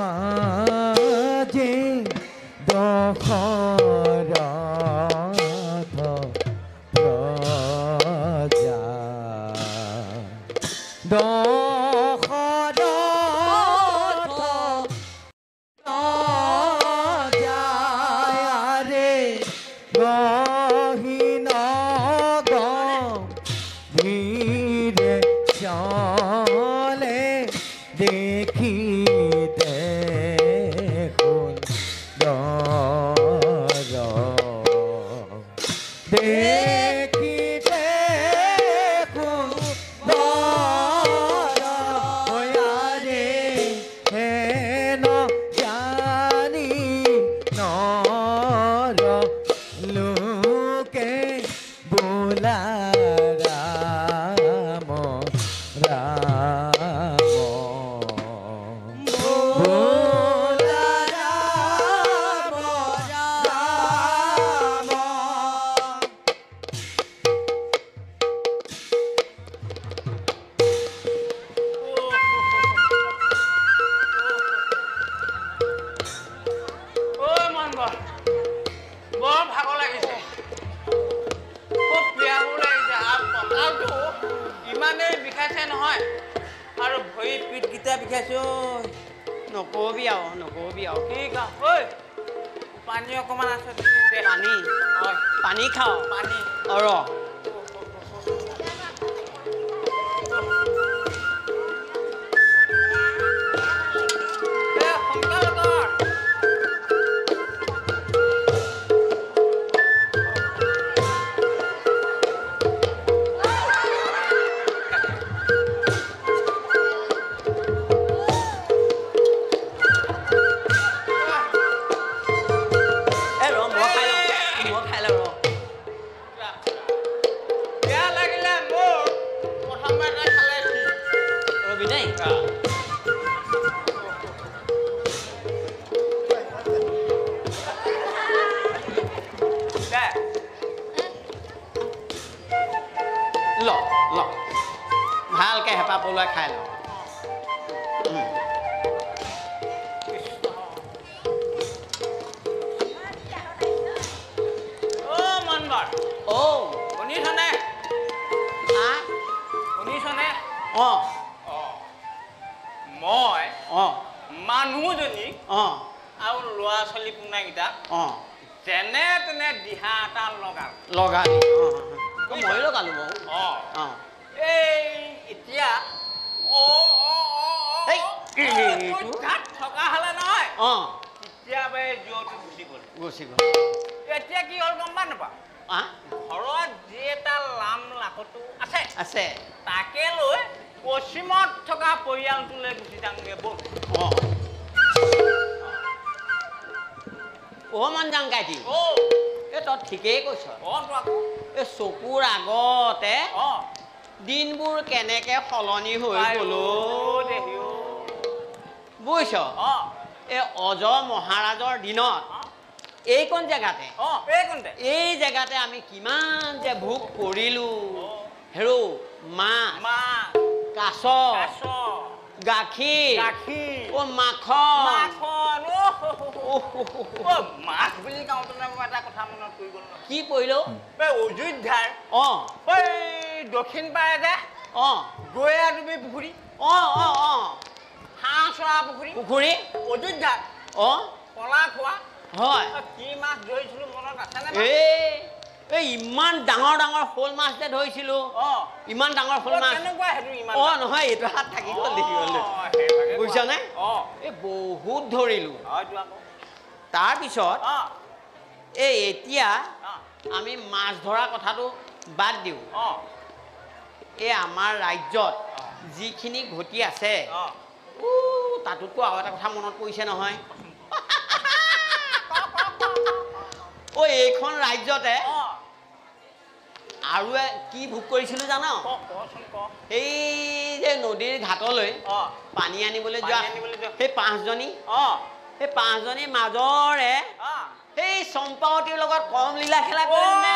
মাঝে দশরথ প্রজা দশরথ প্রজারে গহীন ধীরে চলে দেখিতে দেখিতে রে হেন জানি নর লোকে বোলা রাম রাম বোলা রাম রাম বৰ ভাগৰ লাগিছে খুব পিয়াহো লাগিছে আৰু কঁকালটো ইমানেই বিষাইছে নহয় আৰু ভৰি পিঠকেইটা বিষাইছে ঐ নকবি আৰু কি খাওঁ ঐ পানী অকণমান আছে পানী হয় পানী খাওঁ পানী ৰ ভালকে হেঁপাহ পলুৱাই খাই ল মনবৰ শুনিছনে শুনিছনে মই মানুহজনী আৰু ল'ৰা ছোৱালী পোনাকেইটা যেনে তেনে দিহা এটা লগালি মই লগালো বাৰু এই এতিয়া থকা হ'লে নহয় তেতিয়াবাই জুৱাটো গুচি গ'ল এতিয়া কি হ'ল গম পা নাপাওঁ ঘৰত যি এটা লাম লাখটো আছে তাকে লৈ পশ্চিমত থকা পৰিয়ালটোলৈ গুচি যাওঁগৈ ব'ল মন যাওঁ গাইটি এই তই ঠিকেই কৈছ এই চকুৰ আগতে দিনবোৰ কেনেকে সলনি হৈ গ'ল বুজিছ এই অজ মহাৰাজৰ দিনত এইকণ জেগাতে এই জেগাতে আমি কিমান যে ভোগ কৰিলোঁ হেৰৌ মাছ কাছ গাখীৰ মাখন মাছ বুলি কওঁতে এটা কথা মনত পৰি গ'ল কি পৰিল অযোধ্যাৰ দক্ষিণ পাৰে যে গয়া ডুবি পুখুৰী হাঁহ চৰা পুখুৰী অযোধ্যাত কলা খোৱা হয় কি মাছ ধৰিছিলো মনত আছেনে এই ইমান ডাঙৰ ডাঙৰ শ'ল মাছ যে ধৰিছিলো ইমান ডাঙৰ শ'ল মাছ নহয় এইটো হাত থাকি গ'ল দেখি গ'ল বুজিছনে এই বহুত ধৰিলো তাৰপিছত এই এতিয়া আমি মাছ ধৰা কথাটো বাদ দিওঁ এই আমাৰ ৰাজ্যত যিখিনি ঘটি আছে তাতোতো আৰু এটা কথা মনত পৰিছে নহয় এইখন ৰাজ্যতে আৰু কি ভোগ কৰিছিলো জানো এই যে নদীৰ ঘাটলৈ পানী আনিবলৈ যোৱা সেই পাঁচজনী মাজৰে সেই চম্পাৱতীৰ লগত কম লীলা খেলা কৰিলে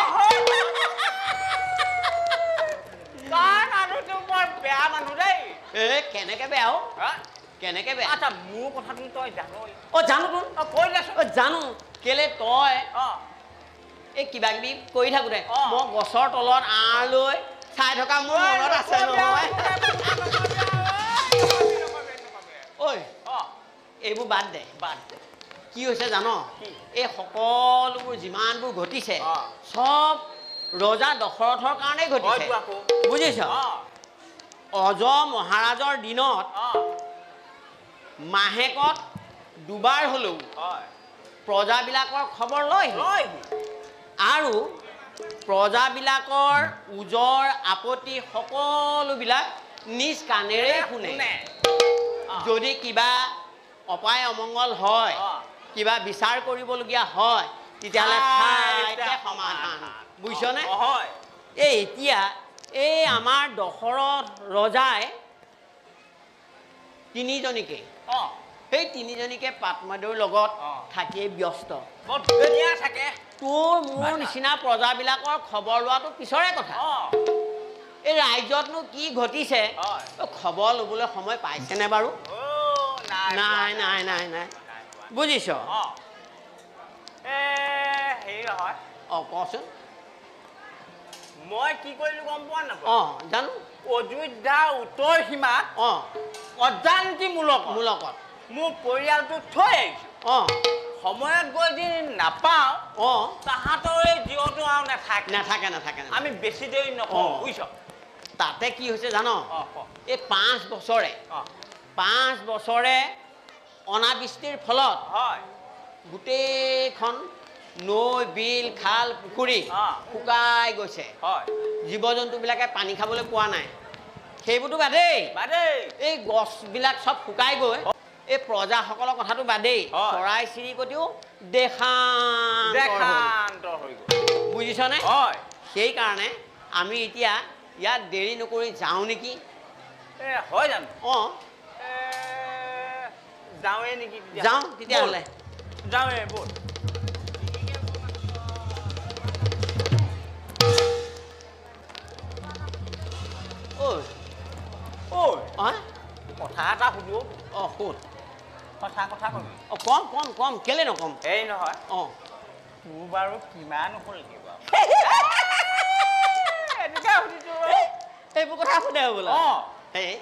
বেয়া মানুহ দেই কেনেকে বেয়া কেনেকে বেয়া আচ্ছা মোৰ কথাটো তই জানই অ জানো তোন কৈ দেচোন অ জানো কেলে তই অ এই কিবা কিবি কৰি থাকোঁতে অ। মই গছৰ তলত আঁৰ লৈ চাই থকা মোৰ মনত আছে নহয় ঐ এইবোৰ বাদ দে কি হৈছে জান কি? এই সকলোবোৰ যিমানবোৰ ঘটিছে অ। চব ৰজা দশৰথৰ কাৰণেই ঘটিছে হয়তো আকৌ। বুজিছ অজ মহাৰাজৰ দিনত মাহেকত দুবাৰ হ'লেও প্ৰজাবিলাকৰ খবৰ লয় আৰু প্ৰজাবিলাকৰ ওজৰ আপত্তি সকলোবিলাক নিজ কাণেৰে শুনে যদি কিবা অপায় অমংগল হয় কিবা বিচাৰ কৰিবলগীয়া হয় তেতিয়াহ'লে ঠাইতে সমাধান বুজিছনে এই এতিয়া এই আমাৰ দশৰথ ৰজাই তিনিজনীকে সেই তিনিজনীকে পাটমাদৈৰ লগত থাকিয়ে ব্যস্ত তোৰ মোৰ নিচিনা প্ৰজাবিলাকৰ খবৰ লোৱাটো পিছৰে কথা এই ৰাজ্যতনো কি ঘটিছে খবৰ ল'বলৈ সময় পাইছেনে বাৰু নাই নাই নাই নাই বুজিছ অ কচোন মই কি কৰিলো গম পোৱা নাপাওঁ অ জানো অযোধ্যাৰ উত্তৰ সীমাত অ অজান্তিমূলকত মোৰ পৰিয়ালটো থৈ আহিছো অ সময়ত গৈ যদি নাপাওঁ অ তাহাঁতৰ এই জীৱনটো আৰু নাথাকে নাথাকে নাথাকে আমি বেছি দেৰি নকওঁ বুজিছ তাতে কি হৈছে জান ক এই 5 বছৰে অনাবৃষ্টিৰ ফলত হয় গোটেইখন নৈ বিল খাল পুখুৰী শুকাই গৈছে হয় জীৱ জন্তুবিলাকে পানী খাবলৈ পোৱা নাই সেইবোৰতো বাদেই এই গছবিলাক চব শুকাই গৈ এই প্ৰজাসকলৰ কথাটো বাদেই চৰাই চিৰিকটিও দেখান্তৰ হৈ গ'ল বুজিছনে সেইকাৰণে আমি এতিয়া ইয়াত দেৰি নকৰি যাওঁ নেকি হয় জানো অঁ যাওঁৱে নেকি যাওঁ তেতিয়াহ'লে যাওঁৱে ব'ল কথা এটা সুধো অঁ সোধ সঁচা কথা কবি অঁ কম কেলে নকম এই নহয় অঁ তোৰ বাৰু কিমান হ'লগৈ বাৰু এনেকৈ সুধিছো সেইবোৰ কথা সোধে বোলে সেই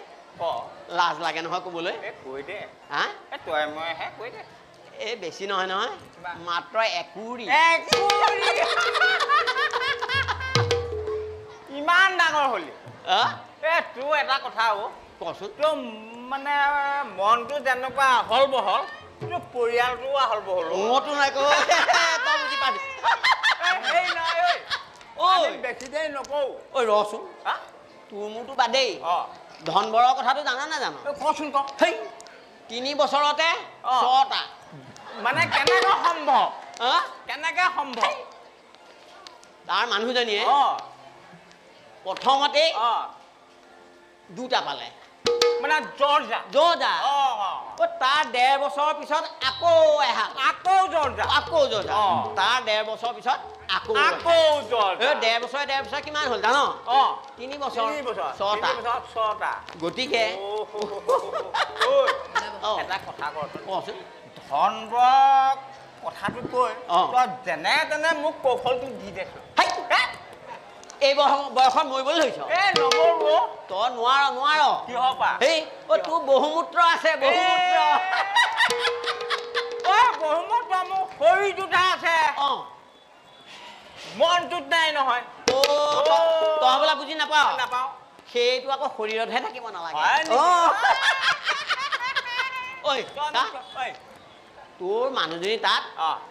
ক লাজ লাগে নহয় ক'বলৈ কৈ দে হা তই মইহে কৈ দে এই বেছি নহয় নহয় মাত্ৰ একুৰি ইমান ডাঙৰ হ'লি তোৰ এটা কথা কচোন তোৰ মানে মনটো যেনেকুৱা আহল বহল তোৰ পৰিয়ালটোও আহল বহল মইতো নাই তই বুজি পাবি বেছি দেৰি নকওঁ ঐ ৰচোন তোৰ মোৰতো বাদেই ধনবৰৰ কথাটো জানা নাজানো কচোন ক সেই 3 বছৰতে 6টা মানে কেনেকৈ সম্ভৱ কেনেকৈ সম্ভৱ তাৰ মানুহজনীয়ে প্ৰথমতেই 2টা পালে মানে জৰ্জা তাৰ 1.5 বছৰৰ পিছত আকৌ জৰ্জা তাৰ 1.5 বছৰৰ পিছত আকৌ 1.5 বছৰ কিমান হ'ল জান 3 বছৰ 6টা গতিকে এটা কথা কচোন ধনবৰক কথাটো কৈ তই যেনে তেনে মোক কৌশলটো দি দেচোন এই বয়সত মৰিবলৈ ধৰিছ নমৰো তই নোৱাৰ কিহৰ পৰা এই তোৰ বহুমূত্ৰ আছে বহুমূত্ৰ মোৰ শৰীৰটোতে আছে মনটোত নাই নহয় তই বোলা বুজি নাপাওঁ সেইটো আকৌ শৰীৰতহে থাকিব নালাগে তোৰ মানুহজনী তাত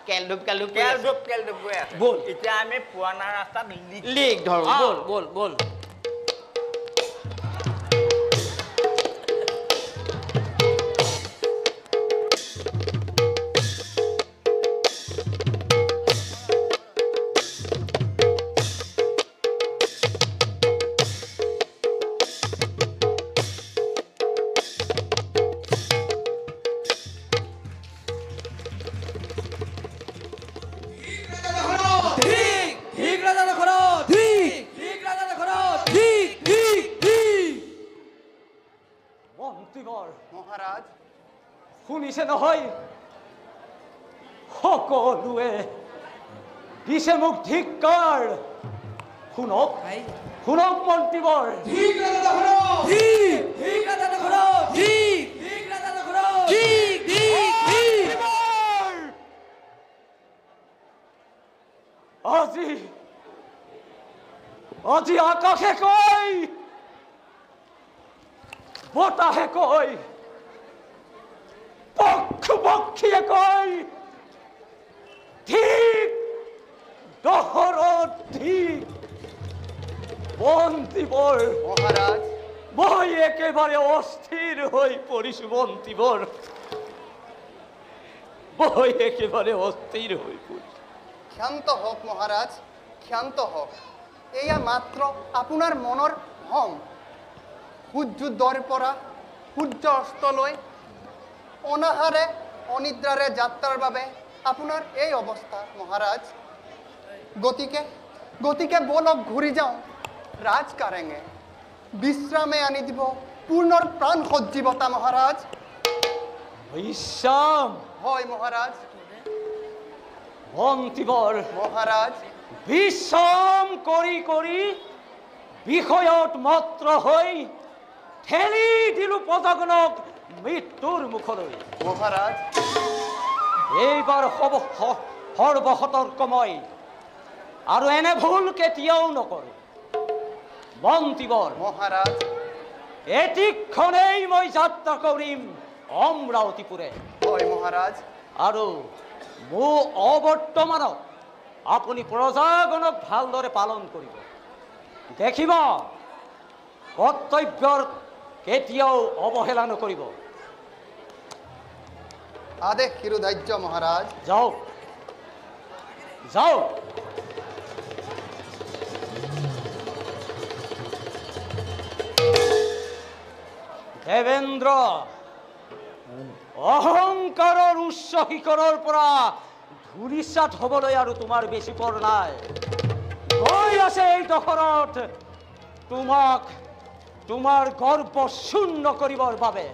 কেলধুপ গৈ আছে ব'ল এতিয়া আমি পুৰণা ৰাস্তাত লিক ধৰো ব'ল শুনিছে নহয় সকলোৱে দিছে মোক ধিক্কাৰ শুনক শুনক মন্ত্ৰীবৰ আজি আজি আকাশে কয় বতাহে কয় পক্ষীয়ে কয় ঠিক দহৰত ঠিক মন্ত্ৰীবৰ মহাৰাজ মই একেবাৰে অস্থিৰ হৈ পৰিছো মন্ত্ৰীবৰ মই একেবাৰে অস্থিৰ হৈ পৰিছো ক্ষান্ত হোক মহাৰাজ ক্ষান্ত হোক এয়া মাত্ৰ আপোনাৰ মনৰ ভ্ৰম সূৰ্যোদয়ৰ পৰা সূৰ্য অস্তলৈ অনাহাৰে অনিদ্ৰাৰে যাত্ৰাৰ বাবে আপোনাৰ এই অৱস্থা মহাৰাজ গতিকে বলক ঘূৰি যাওঁ ৰাজকাৰেঙে বিশ্ৰামে আনি দিব পূৰ্ণৰ প্ৰাণ সজ্জীৱতা মহাৰাজ বিশ্ৰাম হয় মহাৰাজ মন্ত্ৰীবৰ মহাৰাজ বিশ্ৰাম কৰি কৰি বিষয়ত মাত্ৰ হৈ ঠেলি দিলো প্ৰজাগণক মৃত্যুৰ মুখলৈ মহাৰাজ এইবাৰ সৰ্বসতৰ্কময় আৰু এনে ভুল কেতিয়াও নকৰোঁ মন্ত্ৰীবৰ মহাৰাজ এতিক্ষণেই মই যাত্ৰা কৰিম অমৰাৱতীপুৰে হয় মহাৰাজ আৰু মোৰ অবৰ্তমানত আপুনি প্ৰজাগণক ভালদৰে পালন কৰিব দেখিব কৰ্তব্যৰ কেতিয়াও অৱহেলা নকৰিব আদেশ শিৰোধাৰ্য মহাৰাজ যাওক যাওক দেৱেন্দ্ৰ অহংকাৰৰ উচ্চ শিখৰৰ পৰা ধূলিসাৎ হ'বলৈ আৰু তোমাৰ বেছি পৰ নাই গৈ আছে এই দখৰত তোমাক তোমাৰ গৰ্ব শূন্য কৰিবৰ বাবে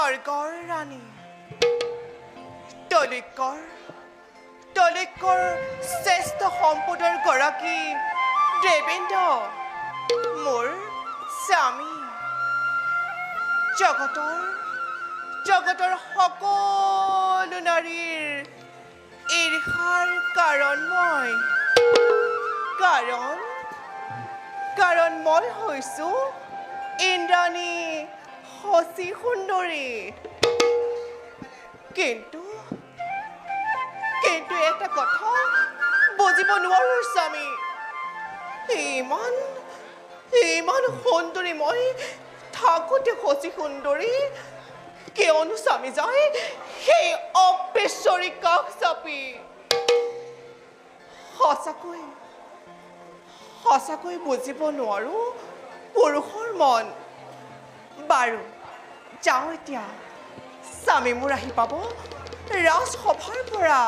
স্বৰ্গৰ ৰাণী তলৈকৰ শ্ৰেষ্ঠ সম্পদৰ গৰাকী দেৱেন্দ্ৰ মোৰ স্বামী জগতৰ সকলো নাৰীৰ ঈৰ্ষাৰ কাৰণ মই হৈছো ইন্দ্ৰাণী শচী সুন্দৰী কিন্তু এটা কথা বুজিব নোৱাৰো স্বামী ইমান সুন্দৰী মই থাকোঁতে শচী সুন্দৰী কিয়নো স্বামী যায় সেই অপেশ্বৰী কাষ চাপি সঁচাকৈ বুজিব নোৱাৰো পুৰুষৰ মন বাৰু যাওঁ এতিয়া স্বামী মোৰ আহি পাব ৰাজসভাৰ পৰা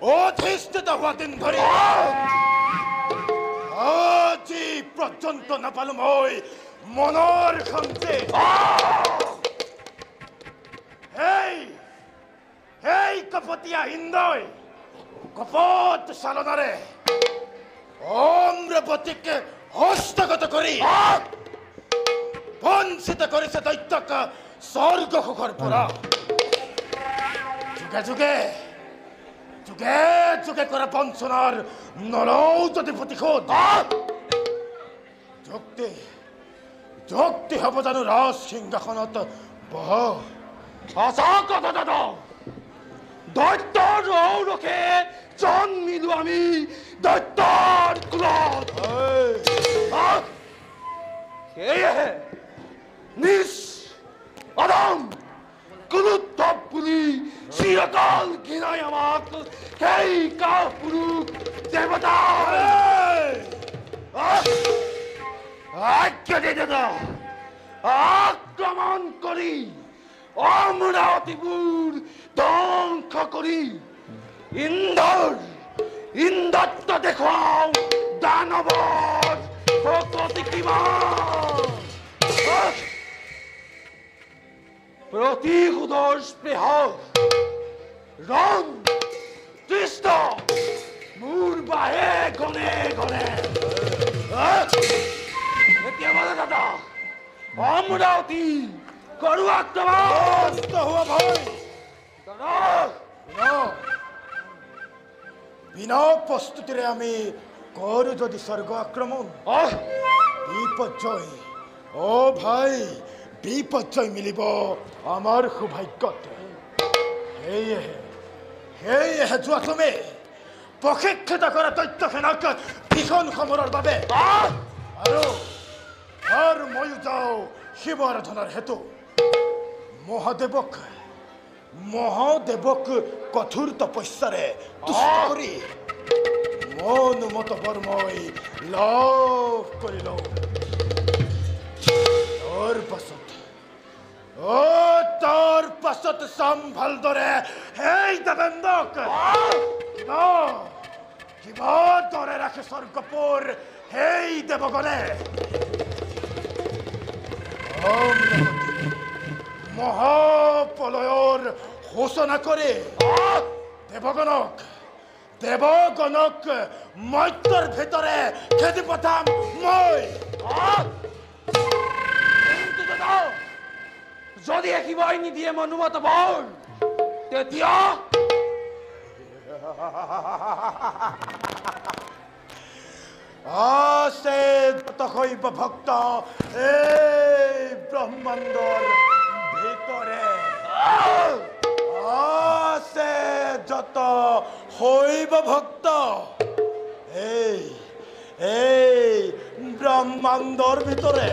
অধিষ্ঠিত হোৱা দিন ধৰি আজি পৰ্যন্ত নাপালো মই মনৰ শান্তি এই কপটীয়া ইন্দ্ৰই কপট চালনাৰে অম্ৰৱতীকে হস্তগত কৰি বঞ্চিত কৰিছে দৈত্যক স্বৰ্গ সুখৰ পৰা যুগে কৰা বঞ্চনাৰ নলও যদি প্ৰতিশোধ যুক্তি হ'ব জানো ৰাজ সিংহাসনত বহ দৈত্যৰ ৰৌৰসে জন্মিলো আমি দৈত্যৰ কুলত সেয়েহে নিজ অদম কুলুদ্ধ বুলি চিৰকাল ঘৃণাই আমাক সেই কাপুৰুষ দেৱতা আক্ৰমণ কৰি অমৰাৱতীবোৰ ধ্বংস কৰি ইন্দ্ৰত্ব দেখুৱাও দানৱৰ শক্তি কিমান প্ৰতিশোধৰ স্পৃহ ৰং গণে গণে এতিয়া মানে দাদা অমরাবতী করু আক্রমণ হুয়া ভাই দাদা বিনা প্রস্তুতিরে আমি করু যদি স্বর্গ আক্রমণ বিপর্যয় ও ভাই বিপর্যয় মিলিব আমার সৌভাগ্যত সেয়ে যোৱা তুমি প্ৰশিক্ষিত কৰা তথ্যখনক ভীষণ সমৰৰ বাবে আৰু ময়ো যাওঁ শিৱ আৰাধনাৰ হেতু মহাদেৱক কঠোৰ তপস্যাৰে তুষ্ট কৰি মনোমত বৰ মই লাভ কৰি লওঁ তাৰ পাছত চাম ভালদৰে সেই দেৱেন্দ্ৰক কিবা দৰে ৰাখে স্বৰ্গপুৰ সেই দেৱগণে মহাপ্ৰলয়ৰ ঘোষণা কৰি দেৱগণক মৰ্ত্যৰ ভিতৰে খেদি পঠাম মই যদি একেবাৰে নিদিয়ে মনোমত বল তেতিয়া আছে তথৈব ভক্ত এই ব্ৰহ্মাণ্ডৰ ভিতৰে আছে যত শৈব ভক্ত এই ব্ৰহ্মাণ্ডৰ ভিতৰে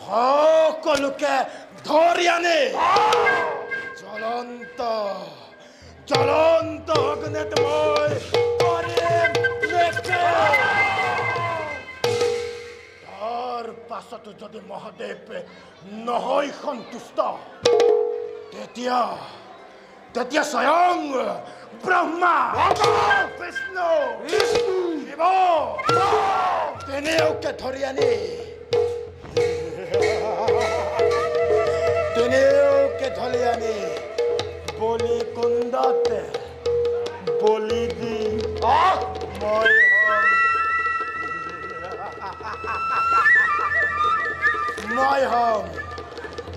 সকলোকে ধৰি আনি জ্বলন্ত অগ্নিত মই তাৰ পাছতো যদি মহাদেৱ নহয় সন্তুষ্ট তেতিয়া স্বয়ং ব্ৰহ্মা বিষ্ণু শিৱ তিনিওকে ধৰি আনি বলি কুণ্ডত বলি দি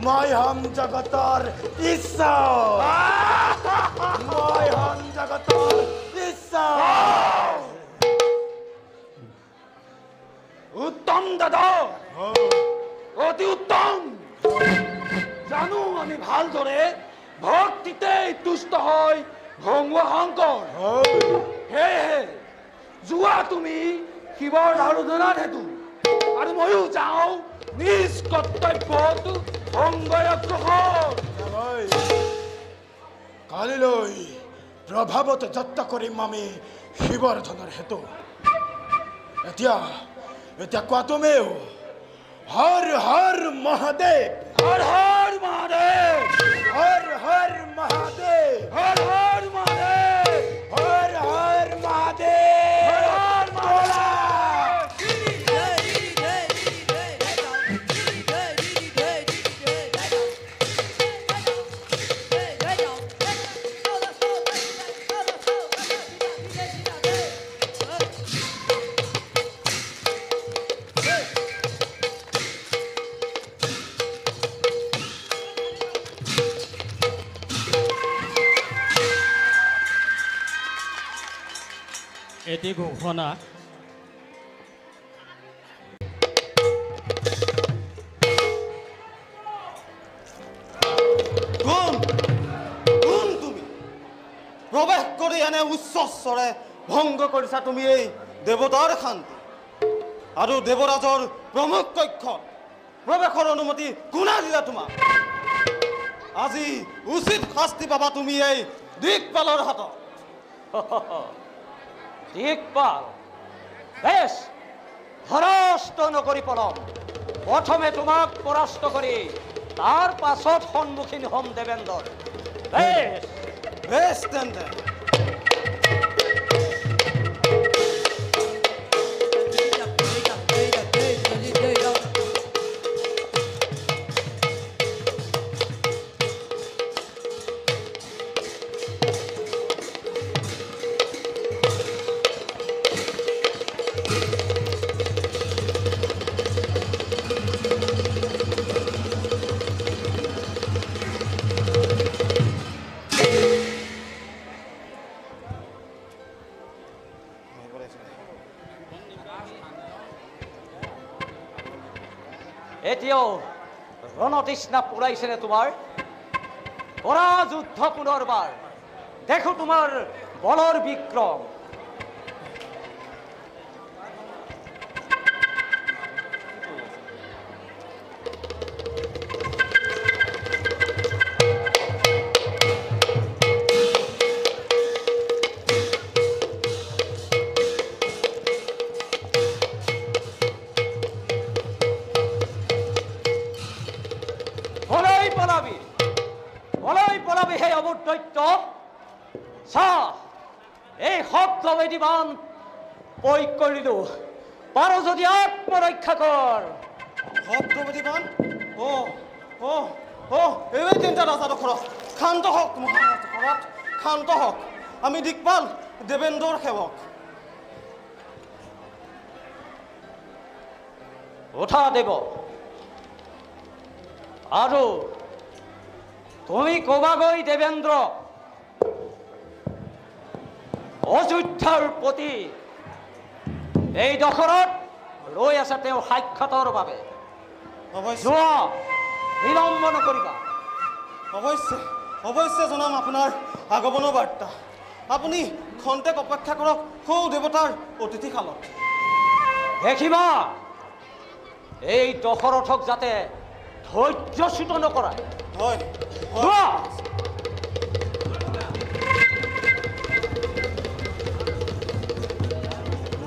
মই হম জগতৰ ঈশ্বৰ মই হম জগতৰ ঈশ্বৰ উত্তম দাদা অতি উত্তম জানো আমি ভালদৰে ভক্তিতে তুষ্ট হয় ভংগুৱা শংকৰ সেয়েহে যোৱা তুমি শিৱৰ আৰাধনাৰ হেতু আৰু ময়ো যাওঁ নিজ কৰ্তব্যত অগ্ৰসৰ কালিলৈ প্ৰভাৱত যাত্ৰা কৰিম আমি শিৱৰ আৰাধনাৰ হেতু এতিয়া কোৱা তুমিও হৰ হৰ মহাদেৱ হৰ হৰ মহাদেৱ হৰ হৰ মহাদেৱ হৰ হৰ মহাদেৱ হৰ হৰ মহাদেৱ হৰ হৰ এটি ঘোষণা কোন তুমি প্ৰৱেশ কৰি এনে উচ্চ স্বৰে ভংগ কৰিছা তুমি এই দেৱতাৰ শান্তি আৰু দেৱৰাজৰ প্ৰমুখ কক্ষ প্ৰৱেশৰ অনুমতি কোনে দিলা তোমাক আজি উচিত শাস্তি পাবা তুমি এই দিকপালৰ হাতত দিকপাল বেশ পৰাস্ত নকৰি পলম প্ৰথমে তোমাক পৰাস্ত কৰি তাৰ পাছত সন্মুখীন হম দেৱেন্দ্ৰ বেশ বেশ তেন্তে এতিয়াও ৰণতৃষ্ণা পুৰাইছেনে তোমাৰ? কৰা যুদ্ধ পুনৰবাৰ, দেখো তোমাৰ বলৰ বিক্ৰম। পলাবি হে অমূৰ দৈত্য। চা, এই শব্দবেদী বান প্ৰয়োগ কৰিলো, পাৰ যদি আত্মৰক্ষা কৰ। শব্দবেদী বান? এই তিনিটা ৰাজা দখৰত শান্ত হওক, মহাৰাজ শান্ত হওক। আমি দিকপাল দেৱেন্দ্ৰৰ সেৱক। উঠা দেৱ, আৰু তুমি কবাগৈ দেৱেন্দ্ৰ, অযোধ্যাৰ প্ৰতি এই দখৰত ৰৈ আছে তেওঁ সাক্ষাতৰ বাবে। যোৱা, বিলম্ব নকৰিবা। অৱশ্যে জনাম আপোনাৰ আগমনৰ বাৰ্তা। আপুনি খন্তেক অপেক্ষা কৰক সৌ দেৱতাৰ অতিথিশালত। দেখিবা এই দশৰথক যাতে ধৈৰ্যচ্যুত নকৰায়। হয়, যোৱা।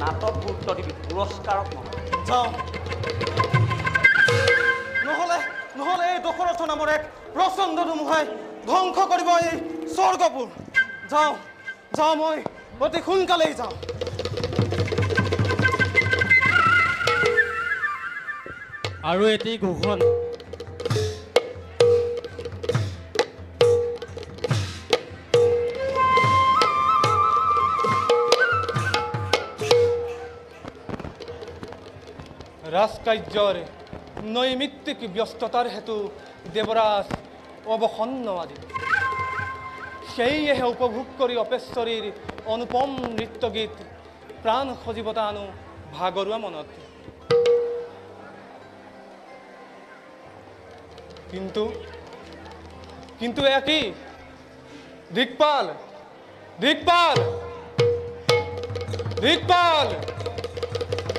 নাটক গুৰুত্ব দিবি, পুৰস্কাৰক নহয়। যাওঁ। নহ'লে এই দশৰথ নামৰ এক প্ৰচণ্ড ধুমুহাই ধ্বংস কৰিব এই স্বৰ্গপুৰ। যাওঁ, মই অতি সোনকালেই যাওঁ। আৰু এটি ঘোষণা। ৰাজকাৰ্যৰ নৈমিত্তিক ব্যস্ততাৰ হেতু দেৱৰাজ অৱসন্ন আদি। সেয়েহে উপভোগ কৰি অপেশ্বৰীৰ অনুপম নৃত্য গীত প্ৰাণ সজীৱতা আনো ভাগৰুৱা মনত। কিন্তু এয়া কি? দিকপাল!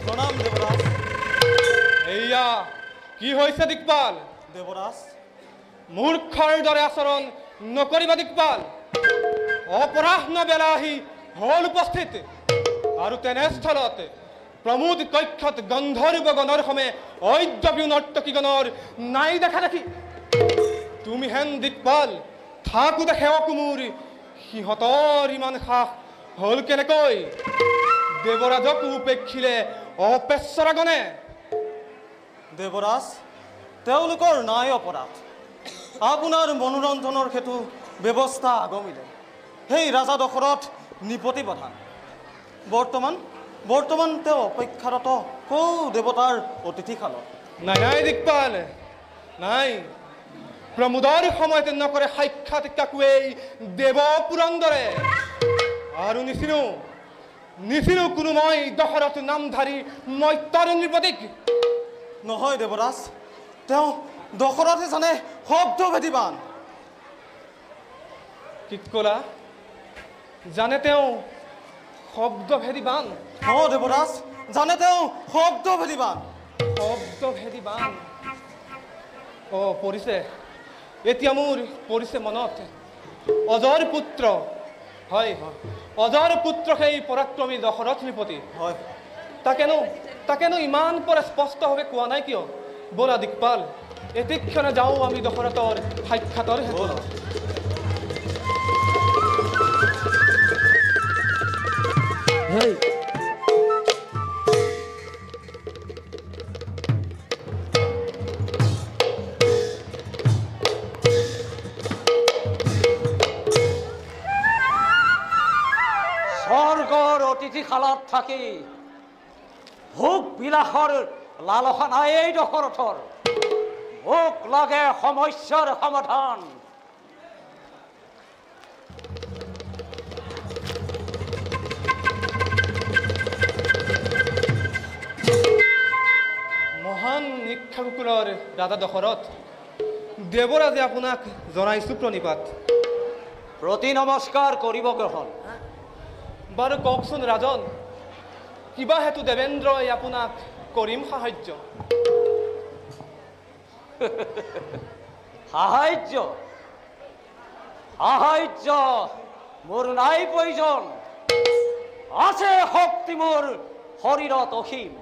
প্ৰণাম দেৱৰাজ। এয়া কি হৈছে দিকপাল? দেৱৰাজ, মূৰ্খৰ দৰে আচৰণ নকৰিবা দিকপাল। অপৰাহ্ন বেলা আহি হল উপস্থিত, আৰু তেনেস্থলত প্ৰমোদ কক্ষত গন্ধৰ্ব গণৰ সমে ঐদ্যবী নৰ্তকীগণৰ নাই দেখা দেখি তুমি হেন দিকপাল থাকোতে সেৱক মোৰ সিহঁতৰ ইমান সাহ হল কেনেকৈ? দেৱৰাজক উপেক্ষিলে অপেশ্বৰাগণে। দেৱৰাজ, তেওঁলোকৰ নাই অপৰাধ। আপোনাৰ মনোৰঞ্জনৰ হেতু ব্যৱস্থা আগমিলে সেই ৰাজা দশৰথ নিপতি প্ৰধান। বৰ্তমান তেওঁ অপেক্ষাৰত সৌ দেৱতাৰ অতিথিশালত। নাই দিকপাল, নাই। প্ৰমোদৰ সময়ত নকৰে সাক্ষাৎ কাকুৱেই দেৱ পুৰন্দৰে। আৰু নিচিনো কোনো মই দশৰথ নামধাৰী মত্যৰ নৃপতিক। নহয় দেৱৰাজ, তেওঁ দশৰথে জানে শব্দভেদী বান। কি ক'লা? জানে তেওঁ শব্দভেদী বান? দেৱৰাজ, জানে তেওঁ শব্দভেদী বান। শব্দভেদী বান পৰিছে, এতিয়া মোৰ পৰিছে মনত। অজৰ পুত্ৰ, হয়, অজৰ পুত্ৰ সেই পৰাক্ৰমী দশৰথ নৃপতি। হয়, তাকেনো ইমান পৰা স্পষ্টভাৱে কোৱা নাই কিয়? ব'লা দিকপাল, এতিক্ষণে যাওঁ আমি দশৰথৰ সাক্ষাতৰ হেতু। স্বৰ্গৰ অতিথিশালত থাকি ভোগ বিলাসৰ লালসা এই দশৰথৰ। মোক লাগে সমস্যাৰ সমাধান। মহান মহান ইক্ষাকুকুলৰ ৰাজা দশৰথ, দেৱৰাজে আপোনাক জনাইছোঁ প্ৰণিপাত। প্ৰতি নমস্কাৰ কৰিব গ্ৰহণ। বাৰু কওকচোন ৰাজন, কিবা হেতু দেৱেন্দ্ৰই আপোনাক কৰিম সাহায্য? সাহায্য সাহায্য মোৰ নাই প্ৰয়োজন। আছে শক্তি মোৰ শৰীৰত অসীম।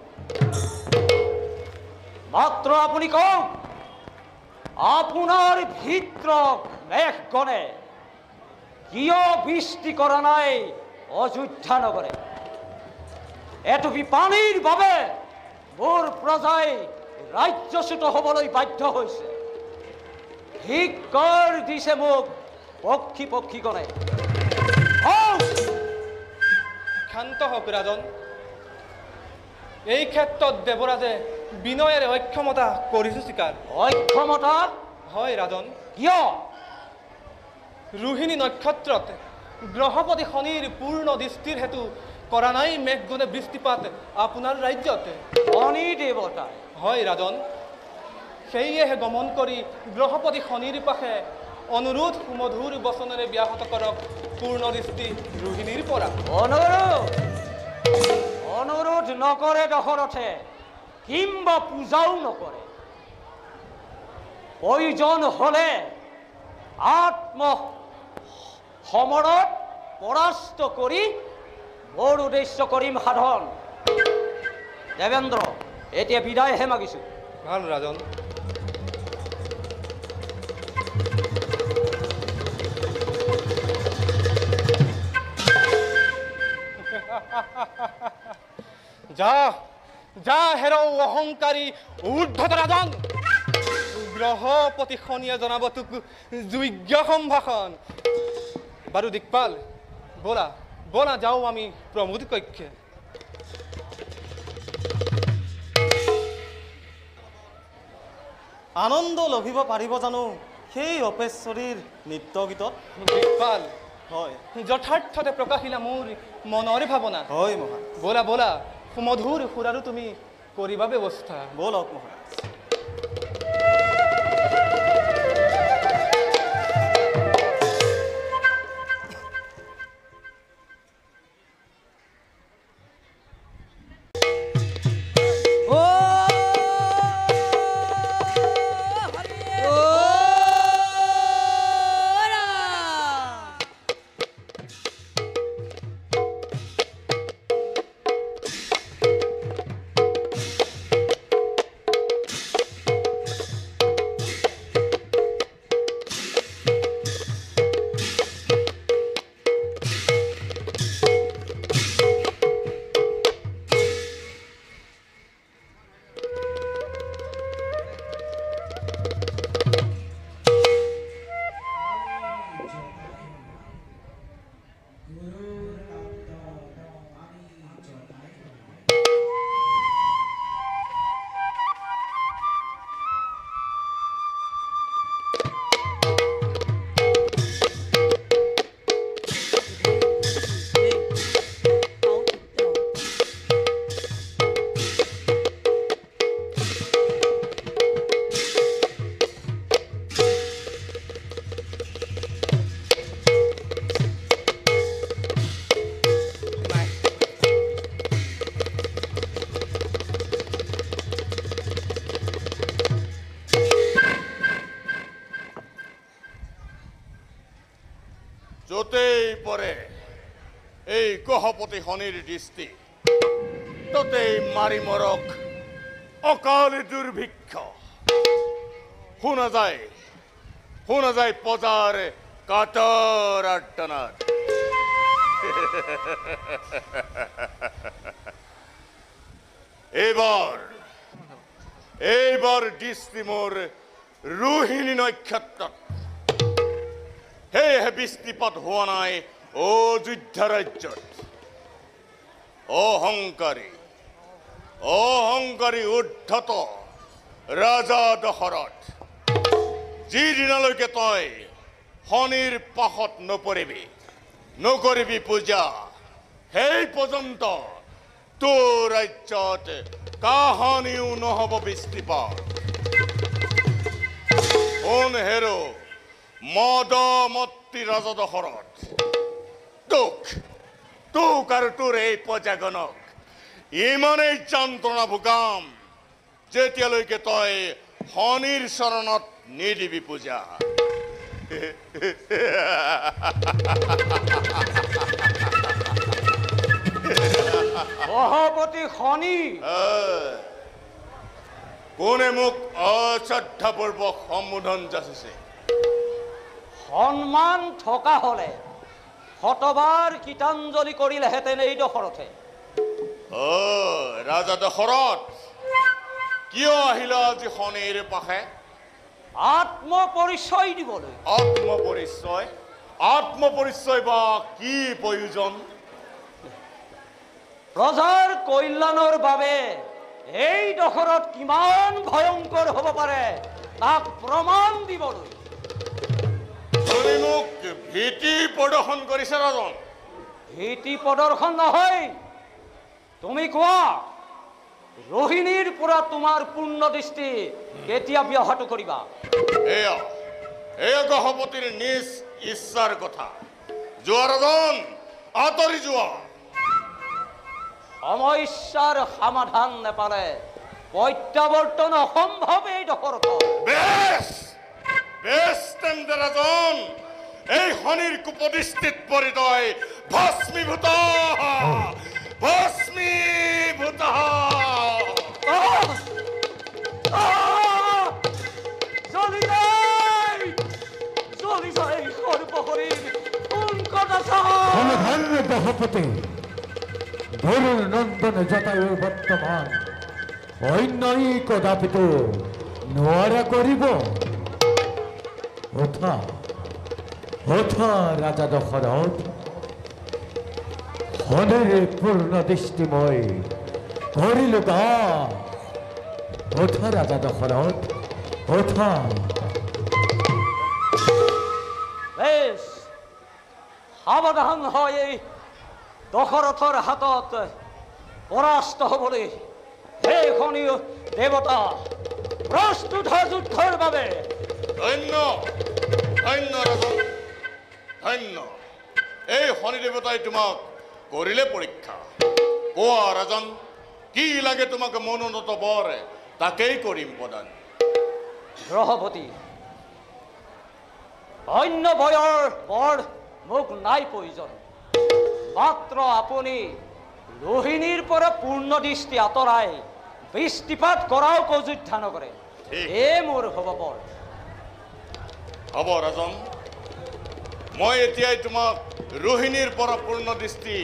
মাত্ৰ আপুনি কওক, আপোনাৰ ভিতৰত মেঘগণে কিয় বৃষ্টি কৰা নাই অযোধ্যা নগৰে? এটুপি পানীৰ বাবে মোৰ প্ৰজাই ৰাজ্যচ্যুত হ'বলৈ বাধ্য হৈছে। ধিক্কাৰ দিছে মোক পক্ষী পক্ষীগণে। শান্ত হওক ৰাজন, এই ক্ষেত্ৰত দেৱৰাজে বিনয়েৰে অক্ষমতা কৰিছোঁ স্বীকাৰ। অক্ষমতা? হয় ৰাজন। কিয়? ৰোহিণী নক্ষত্ৰত গ্ৰহপতি শনিৰ পূৰ্ণ দৃষ্টিৰ হেতু কৰা নাই মেঘগণে বৃষ্টিপাত আপোনাৰ ৰাজ্যত। শনি দেৱতা? হয় ৰাজন, সেয়েহে গমন কৰি গ্ৰহপতি শনিৰ পাশে অনুৰোধ সুমধুৰ বচনেৰে ব্যাহত কৰক পূৰ্ণ দৃষ্টি ৰোহিণীৰ পৰা। অনুৰোধ নকৰে দশৰথে, কিম্বা পূজাও নকৰে। প্ৰয়োজন হলে আত্ম সমৰত পৰাস্ত কৰি মোৰ উদ্দেশ্য কৰিম সাধন। দেৱেন্দ্ৰ, এতিয়া বিদায়হে মাগিছোঁ। ভাল ৰাজন। যা যা হেৰৌ অহংকাৰী উদ্ধত ৰাজন। গ্ৰহপতি শনিয়ে জনাব তোক যোগ্য সম্ভাষণ। বাৰু দিকপাল, ব'লা ব'লা যাওঁ আমি প্ৰমোদ কক্ষে। আনন্দ লভিব পাৰিব জানো সেই অপেশ্বৰীৰ নৃত্য গীতত? দিকপাল, হয়, যথাৰ্থতে প্ৰকাশিলা মোৰ মনৰ ভাৱনা। হয় মহাৰাজ। ব'লা ব'লা, সুমধুৰ সুৰাৰো তুমি কৰিবা ব্যৱস্থা। ব'লক মহাৰাজ। য'তেই পৰে এই গ্ৰহপতি শনিৰ দৃষ্টি, ততেই মাৰি মৰক অকাল দুৰ্ভিক্ষ। শুনা যায় প্ৰজাৰ কাতৰ আৰ্তনাদ। এইবাৰ দৃষ্টি মোৰ ৰোহিণী নক্ষত্ৰত। সেয়েহে বৃষ্টিপাত হোৱা নাই অযোধ্যা ৰাজ্যত। অহংকাৰী উদ্ধত ৰাজা দশৰথ, যিদিনালৈকে তই শনিৰ পাশত নকৰিবি পূজা, সেই পৰ্যন্ত তোৰ ৰাজ্যত কাহানিও নহ'ব বৃষ্টিপাত। কোন হেৰো মদমত্তি ৰাজা দশৰথ, তোক আৰু তোৰ এই প্ৰজাগণক ইমানেই যন্ত্ৰণা ভোগাম যেতিয়ালৈকে তই শনিৰ চৰণত নিদিবি পূজা। মহাপতি শনি, কোনে মোক অশ্ৰদ্ধাপূৰ্বক সম্বোধন যাচিছে? সন্মান থকা হলে শতবাৰ গীতাঞ্জলি কৰিলেহেঁতেন এই দশৰথে। ৰাজা দশৰথ, কিয় আহিলা আজি শনিৰ পাশে? আত্মপৰিচয় দিবলৈ। আত্মপৰিচয় বা কি প্ৰয়োজন? প্ৰজাৰ কল্যাণৰ বাবে এই দশৰথ কিমান ভয়ংকৰ হ'ব পাৰে তাক প্ৰমাণ দিবলৈ। তুমি মোক ভীতি প্ৰদৰ্শন কৰিছে ৰাজন? ভীতি প্ৰদৰ্শন নহয়, তুমি কোৱা ৰোহিণীৰ পৰা তোমাৰ পূৰ্ণ দৃষ্টি কেতিয়া ব্যাহত কৰিবা? এয়া গহপতিৰ নিজ ইচ্ছাৰ কথা। যোৱা ৰাজন, আঁতৰি যোৱা। সমস্যাৰ সমাধান নেপালে প্ৰত্যাৱৰ্তন অসম্ভৱ এই দশৰথ। বেছ তেন্তে ৰাজন, এই শনিৰ কুপদৃষ্টিত পৰি তই ভস্মীভূত। গহপতি গৰুৰ নন্দন জটায়ুৰ বৰ্তমান অন্যই কদাপিতো নোৱাৰা কৰিব। ৰাজা দশৰথ, শনিৰ পূৰ্ণ দৃষ্টি মই কৰিলো গা। ৰাজা দশৰথ, বেশ সাৱধান হয় এই দশৰথৰ হাতত পৰাস্ত হ'বলৈ। সেই শনি দেৱতা প্ৰস্তুত যুদ্ধৰ বাবে। ধন্য ৰাজন, ধন্য। এই শনি দেৱতাই তোমাক কৰিলে পৰীক্ষা। কোৱা ৰাজন, কি লাগে তোমাক মনোনত বৰ, তাকেই কৰিম প্ৰদান। গ্ৰহপতি, অন্য বয়ৰ বৰ মোক নাই প্ৰয়োজন। মাত্ৰ আপুনি ৰোহিণীৰ পৰা পূৰ্ণ দৃষ্টি আঁতৰাই বৃষ্টিপাত কৰাও অযোধ্যা নকৰে, মোৰ হ'ব বৰ। হ'ব ৰাজন, মই এতিয়াই তোমাক ৰোহিণীৰ পৰা পূৰ্ণ দৃষ্টি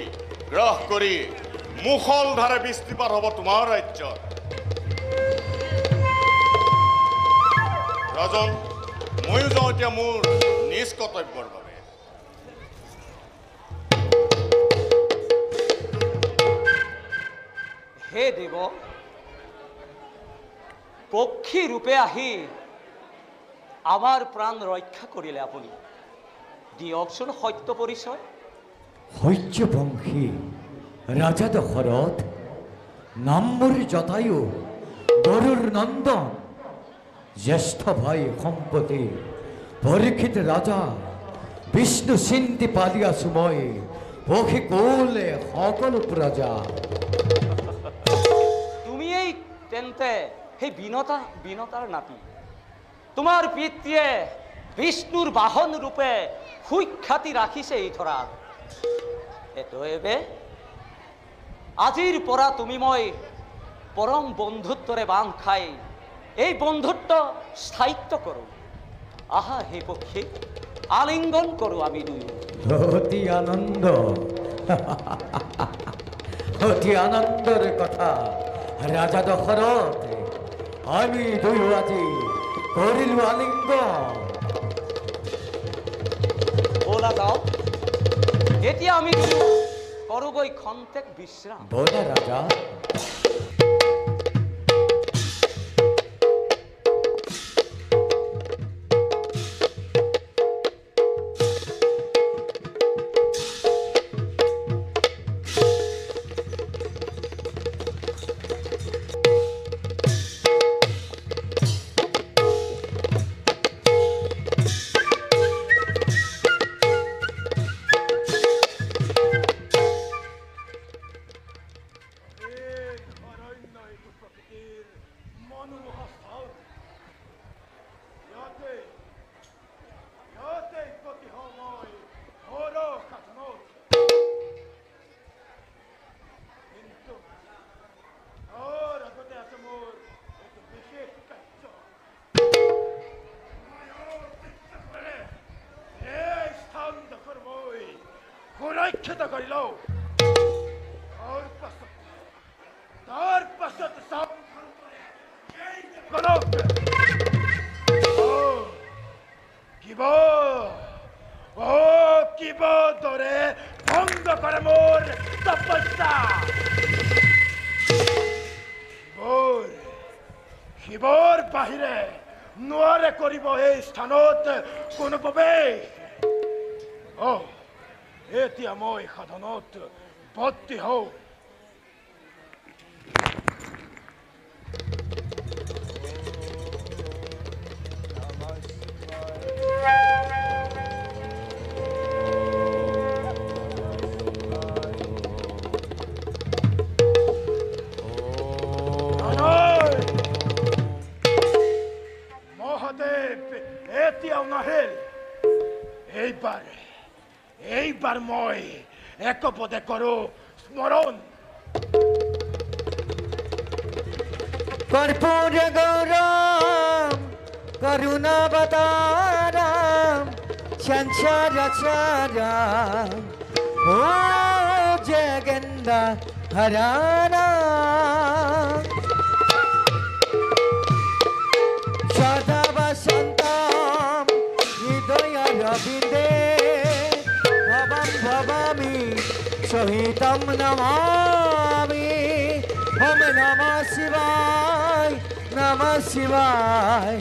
গ্ৰহ কৰি মুষলধাৰে বৃষ্টিপাত হ'ব তোমাৰ ৰাজ্যত। ৰাজন, ময়ো যাওঁ এতিয়া মোৰ নিজ কৰ্তব্যৰ বাবে। হে দেৱ, পক্ষী ৰূপে আহি আমাৰ প্ৰাণ ৰক্ষা কৰিলে আপুনি। দিয়কচোন সত্য পৰিচয়। শৈত্যবংশী ৰাজা দশৰথ, নাম মোৰ জটায়ু, গৰুৰ নন্দন, জ্যেষ্ঠ ভাই সম্পত্তি পৰীক্ষিত ৰাজা, বিষ্ণু চিন্তি পালি আছো মই, পক্ষী কৌলে সকলো প্ৰজা। তুমি এই তেন্তে সেই বিনতাৰ নাতি। তোমাৰ পিতৃয়ে বিষ্ণুৰ বাহন ৰূপে সুখ্যাতি ৰাখিছে এই ধৰাত। এতএবে আজিৰ পৰা তুমি মই পৰম বন্ধুত্বৰে বান্ধ খাই এই বন্ধুত্ব স্থায়িত্ব কৰোঁ। আহা হে পক্ষী, আলিংগন কৰোঁ আমি দুয়ো। অতি আনন্দ, অতি আনন্দৰ কথা ৰাজা দশৰথ। আমি দুয়ো আজি কৰিলো আলিংগন। ব'লা যাওঁ, এতিয়া আমি কৰোগৈ খন্তেক বিশ্ৰাম। ব'লা ৰাজা। সুৰক্ষিত কৰি লওঁ তাৰ পাছত চাওক কিবা দৰে ভংগ কৰে মোৰ তপস্যা শিৱৰ বাহিৰে নোৱাৰে কৰিব এই স্থানত কোনো প্ৰৱেশ এতিয়া মই সাধনত বৰ্তি হওঁ এইবাৰ মই একপদে কৰোঁ স্মৰণ কর্পূর গৌরম করুণাবতারম সংসারাচারম ও জগন্না হরানা সদা বসন্তম হৃদয় রবীন্দ্রে ভবামি সহিতম নমামি ওম নমঃ শিবায় নমঃ শিবায়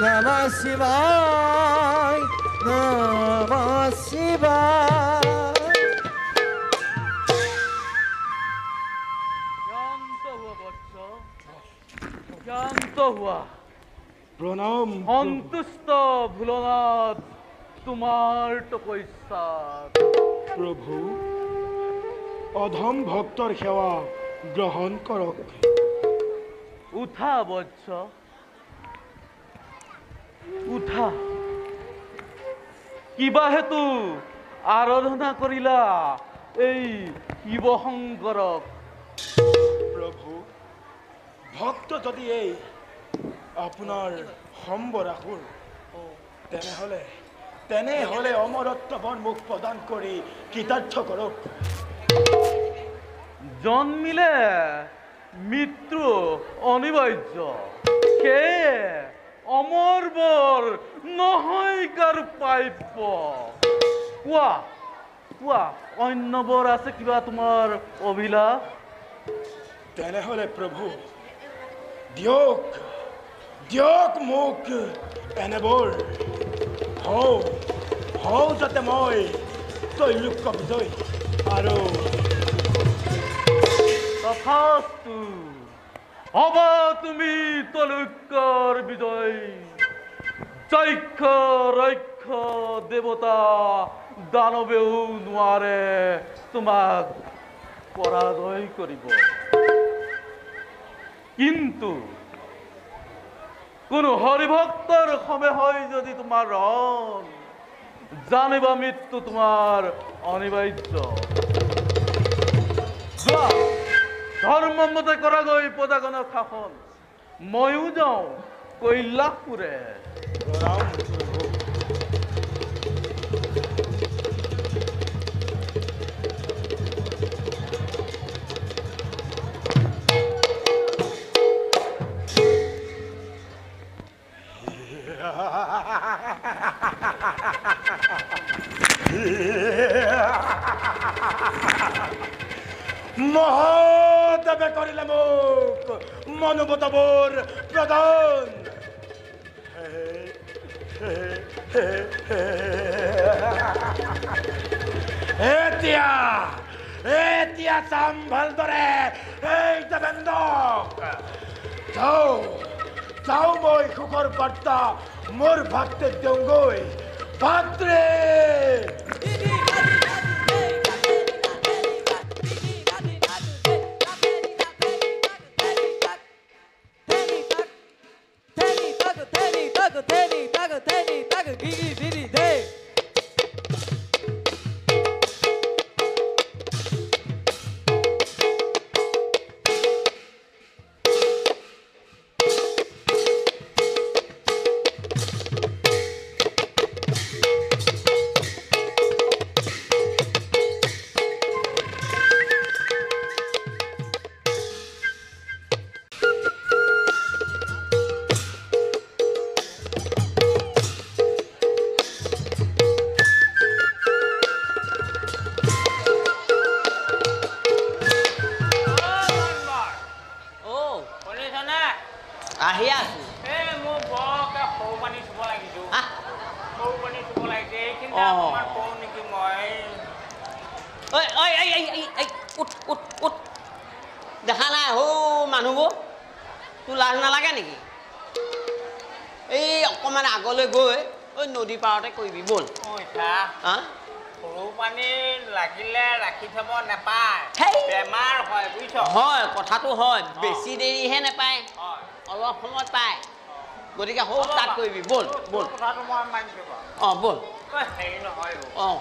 নমঃ শিবায় নমঃ শিবায় শান্ত হুয়া বৎস শান্ত হুয়া প্ৰণাম সন্তুষ্ট ভোলানাথ তোমাৰ তপস্যাত প্ৰভু অধম ভক্তৰ সেৱা গ্ৰহণ কৰক উঠা বৎস উঠা কিবা হেতু আৰাধনা কৰিলা এই শিৱশংকৰক প্ৰভু ভক্ত যদি এই আপোনাৰ সম্বৰাসুৰ তেনেহলে অমৰত্ব বন মুখ প্ৰদান কৰি কৃতাৰ্থ কৰক জন্মিলে মৃত্যু অনিবাৰ্য সেয়ে অমৰ বৰ নহয় কাৰ প্ৰাপ্য কোৱা কোৱা অন্য বৰ আছে কিবা তোমাৰ অভিলাষ তেনেহলে প্ৰভু দিয়ক দিয়ক মোক এনেবোৰ হওঁ যাতে মই তৈলোক্য বিজয় আৰু তথাস্তু হবা তুমি তৈলোক্যৰ বিজয় যক্ষ ৰক্ষ দেৱতা দানৱেও নোৱাৰে তোমাক পৰাজয় কৰিব কিন্তু কোনো হৰিভক্তৰ সমে হয় যদি তোমাৰ ৰণ জানিবা মৃত্যু তোমাৰ অনিবাৰ্য যোৱা ধৰ্মমতে কৰাগৈ প্ৰজাগণৰ শাসন ময়ো যাওঁ কৈলাসপুৰে মহাদেৱে কৰিলে মোক মনোবতবোৰ প্ৰদান এতিয়া চাম ভালদৰে এই দেৱেন্দ্ৰক যাওঁ মই সুখৰ বাৰ্তা মোৰ ভাতৃক দিওঁগৈ ভাতৃ অকণমান কওঁ নেকি মই ঐ ঐ এই এই এই এই উঠ উঠ উঠ দেখা নাই হৌ মানুহবোৰ তোৰ লাজ নালাগে নেকি এই অকণমান আগলৈ গৈ ঐ নদী পাৰতে কৰিবি ব'ল হা সৰু পানী লাগিলে ৰাখি থ'ব নাপায় হেই। বেমাৰ হয় বুজিছ হয় কথাটো হয় বেছি দেৰিহে নাপায় হয় অলপ সময়ত পায় গতিকে সৌ তাত কৰিবি ব'ল ব'ল কথাটো মই মানিছোঁ বাৰু অঁ ব'ল হেৰি নহয় অঁ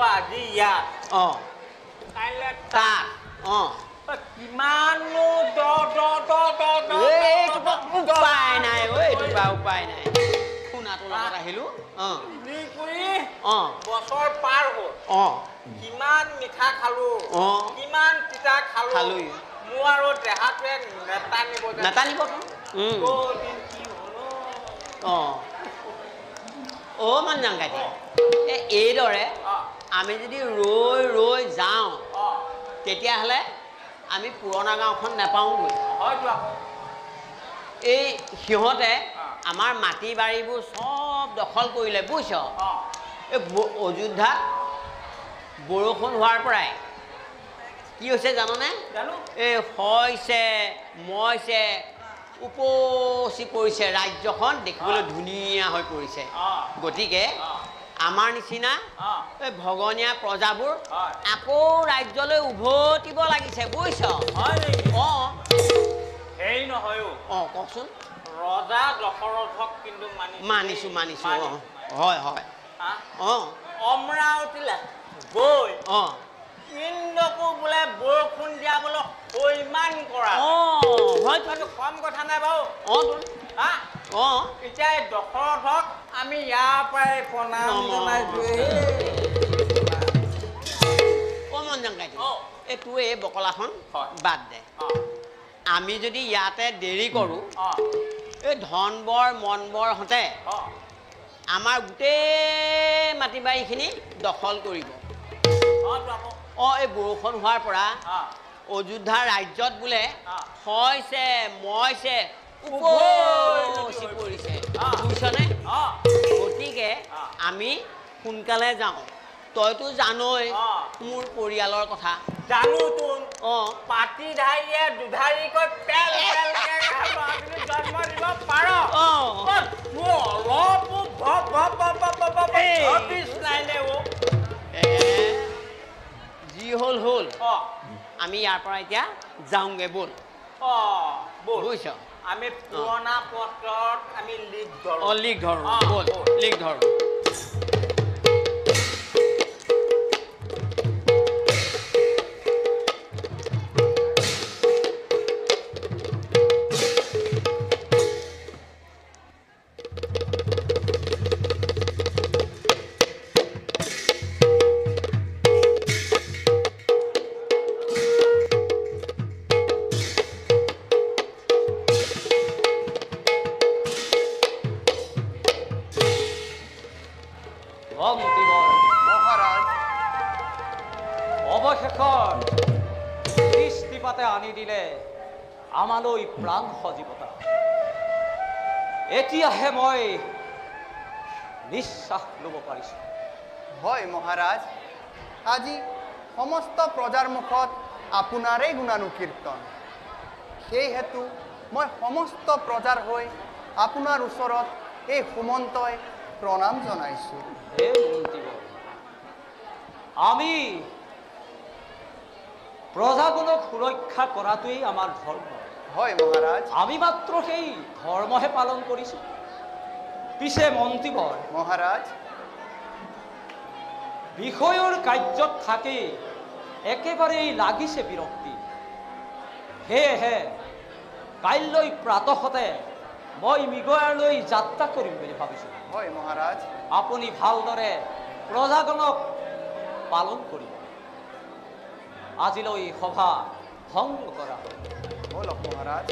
আজি ইয়াত অঁ কাইলৈ তাত অঁ কিমানো উপায় নাই ঐ এইটো উপায় নাই শুনাটোৰ লগত আহিলোঁ অঁ অঁ বছৰ পাৰ হ'ল অঁ কিমান মিঠা খালো অঁ কিমান তিতা খালো খালোঁই মোৰ আৰু দেহাটোৱে নাটানিব অঁ অ' মানজাংকাটি এইদৰে আমি যদি ৰৈ ৰৈ যাওঁ তেতিয়াহ'লে আমি পুৰণা গাঁওখন নাপাওঁগৈ এই সিহঁতে আমাৰ মাটি বাৰীবোৰ চব দখল কৰিলে বুজিছ এই অযোধ্যাত বৰষুণ হোৱাৰ পৰাই কি হৈছে জাননে এই হৈছে মইছে উপচি পৰিছে ৰাজ্যখন দেখিবলৈ ধুনীয়া হৈ পৰিছে গতিকে আমাৰ নিচিনা এই ভগনীয়া প্ৰজাবোৰ আকৌ ৰাজ্যলৈ উভতিব লাগিছে বুজিছ অঁ হেৰি নহয় অঁ কওকচোন ৰজা দশৰথক কিন্তু মানিছোঁ মানিছোঁ অঁ হয় হয় অঁ অমৰাৱতীলৈ গৈ অঁ ইন্দ্ৰকো বোলে বৰষুণ দিয়াবলৈ সৈমান কৰা অঁ হয়তো কম কথা নাই বাৰু অঁ হা অঁ এতিয়া এই দশৰথক আমি ইয়াৰ পৰাই প্ৰণাম জনাইছোঁ অ' মনজাংকাটি এই তোৰ এই বকলাখন বাদ দে আমি যদি ইয়াতে দেৰি কৰোঁ এই ধনবৰ মনবৰহঁতে আমাৰ গোটেই মাটি বাৰীখিনি দখল কৰিব অঁ এই বৰষুণ হোৱাৰ পৰা অযোধ্যা ৰাজ্যত বোলে হৈছে মইছে উপচি পৰিছে বুজিছনে গতিকে আমি সোনকালে যাওঁ তইতো জানই মোৰ পৰিয়ালৰ কথা জানো তোন অঁ পাতি ধাৰিয়ে দুধাৰিকৈ পেল জন্ম দিব পাৰ যি হ'ল হ'ল আমি ইয়াৰ পৰা এতিয়া যাওঁগে ব'ল বুজিছ আমি পুৰণা পত্ৰত আমি লিখ ধৰোঁ অঁ লিখ ধৰোঁ ব'ল লিখ ধৰোঁ মহাৰাজ অৱশেষত দৃষ্টিপাতে আনি দিলে আমালৈ প্ৰাণ সজীৱতা এতিয়াহে মই নিশ্বাস ল'ব পাৰিছোঁ হয় মহাৰাজ আজি সমস্ত প্ৰজাৰ মুখত আপোনাৰে গুণানুকীৰ্তন সেই হেতু মই সমস্ত প্ৰজাৰ হৈ আপোনাৰ ওচৰত এই সুমন্তই প্ৰণাম জনাইছোঁ হে মন্ত্ৰীবৰ্গ আমি প্ৰজাজনক সুৰক্ষা কৰাটোৱেই আমাৰ ধৰ্ম হয় মহাৰাজ আমি মাত্ৰ সেই ধৰ্মহে পালন কৰিছোঁ পিছে মন্ত্ৰীবৰ মহাৰাজ বিষয়ৰ কাৰ্যত থাকি একেবাৰেই লাগিছে বিৰক্তি সেয়েহে কাইলৈ প্ৰাতঃতে মই মৃগয়ালৈ যাত্ৰা কৰিম বুলি ভাবিছোঁ হয় মহাৰাজ আপুনি ভালদৰে প্ৰজাজনক পালন কৰিব আজিলৈ সভা ভংগ কৰা হ'ল বলক মহাৰাজ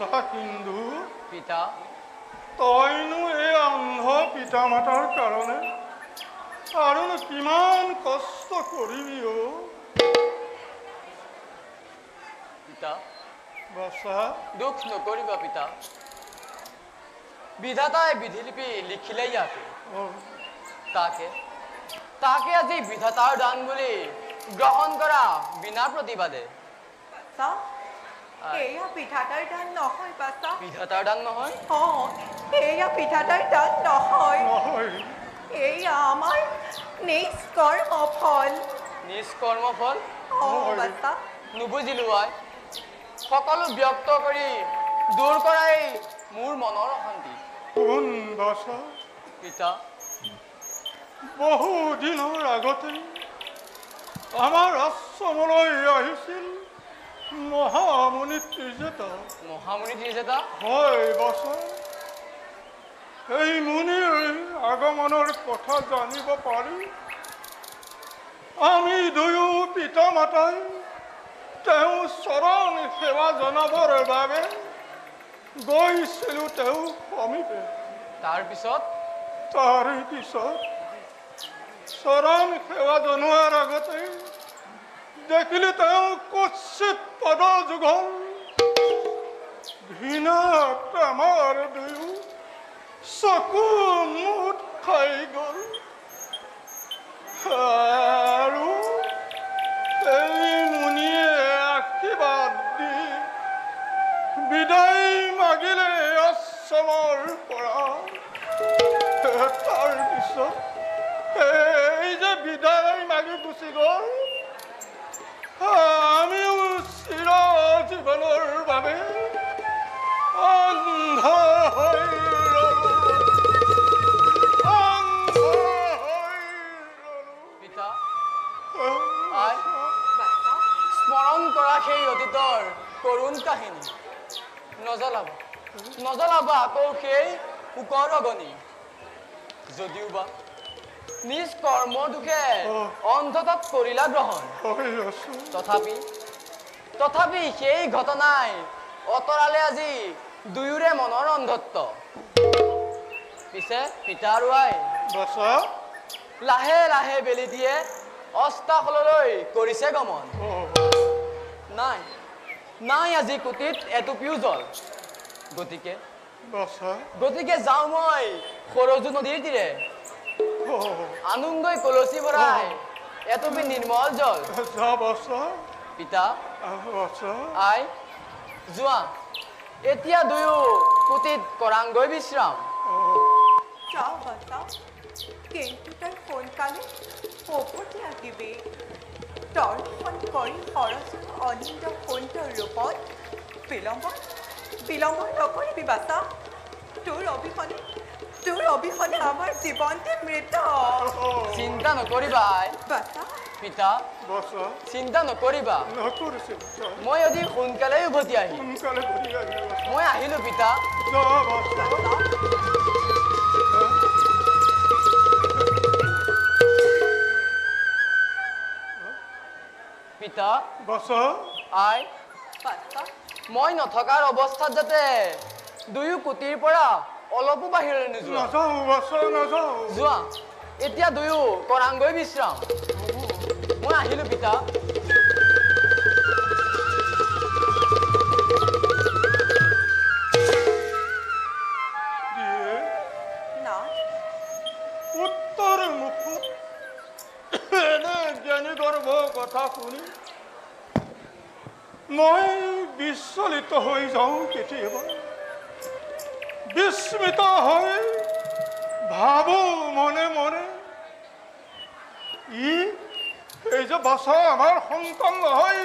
বাচ্চা সিন্ধু পিতা তইনো এই অন্ধ পিতা মাতাৰ কাৰণে আৰুনো কিমান কষ্ট কৰিবি অ পিতা বাচ্চা দুখ নকৰিবা পিতা বিধাতাই বিধিলিপি লিখিলে ইয়াতে তাকে আজি বিধাতাৰ দান বুলি গ্ৰহণ কৰা বিনা প্ৰতিবাদে এয়া পিঠাটাৰ দান নহয় বাচা বিধাতাৰ দান নহয় এয়া পিঠাটাৰ দান নহয় এয়া আমাৰ নিষ্কৰ্মফল বাচা নুবুজিলো আই সকলো ব্যক্ত কৰি দূৰ কৰাই মোৰ মনৰ অশান্তি কোন বাচ্চা পিতা বহু দিনৰ আগতে আমাৰ আশ্ৰমলৈ আহিছিল মহামুনি ত্ৰিজেতা হয় বাচ্চা এই মুনিৰ আগমনৰ কথা জানিব পাৰি আমি দুয়ো পিতা মাতাই তেওঁ চৰণ সেৱা জনাবৰ বাবে গৈছিলো তেওঁ সমীপে তাৰ পিছত চৰণ সেৱা জনোৱাৰ আগতে দেখিলো তেওঁ কুৎসিত পদ যুগল ঘৃণাত আমাৰ দুয়ো চকু মুঠ খাই গ'ল আৰু এই মুনিয়ে আশীৰ্বাদ দি বিদায় মাগিলে আশ্ৰমৰ পৰা তাৰ পিছত এই যে বিদায় মাগি গুচি গ'ল আমিও চিৰ জীৱনৰ বাবে অন্ধ হৈ পিতা স্মৰণ কৰা সেই অতীতৰ কৰুণ কাহিনী নজলাবা আকৌ সেই শোকৰ অগনি যদিওবা নিজ কৰ্ম দুখে অন্ধতাত কৰিলা গ্ৰহণ তথাপি সেই ঘটনাই অতৰালে আজি দুয়োৰে মনৰ অন্ধত্ব পিছে পিতা আৰু আই লাহে লাহে বেলি দিয়ে অস্তাকললৈ কৰিছে গমন নাই আজি কুটিত এটুপিও জল গতিকে যাওঁ মই সৰজু নদীৰ তীৰে আনুংগৈ কলচী ভৰাই এটুপি নিৰ্মল জল পিতা আই যোৱা এতিয়া দুয়ো কুটিত কৰাংগৈ বিশ্ৰাম যাওঁ বাচা কিন্তু তই সোনকালে উভতি আহিবি দৰ্শন কৰি সৰস্বতী অনিন্দ সুন্দৰ ৰূপত বিলম্ব নকৰিবি বাচা তোৰ অবিহনে আমাৰ জীৱনটি মৃত চিন্তা নকৰিবা বাচা পিতা চিন্তা নকৰিবা মই অতি সোনকালে উভতি আহিম মই আহিলো পিতা পিতা আই মই নথকাৰ অৱস্থাত যাতে দুয়ো কুটিৰ পৰা অলপো বাহিৰলৈ নোযোৱা যোৱা এতিয়া দুয়ো কৰাংগৈ বিশ্ৰাম মই আহিলো পিতা উত্তৰ মুখত এনে জ্ঞানী গৰ্ভ কথা শুনি মই বিচলিত হৈ যাওঁ কেতিয়াবা বিস্মিত হৈ ভাবো মনে মনে এই যে বাছা আমাৰ সন্তান নহয়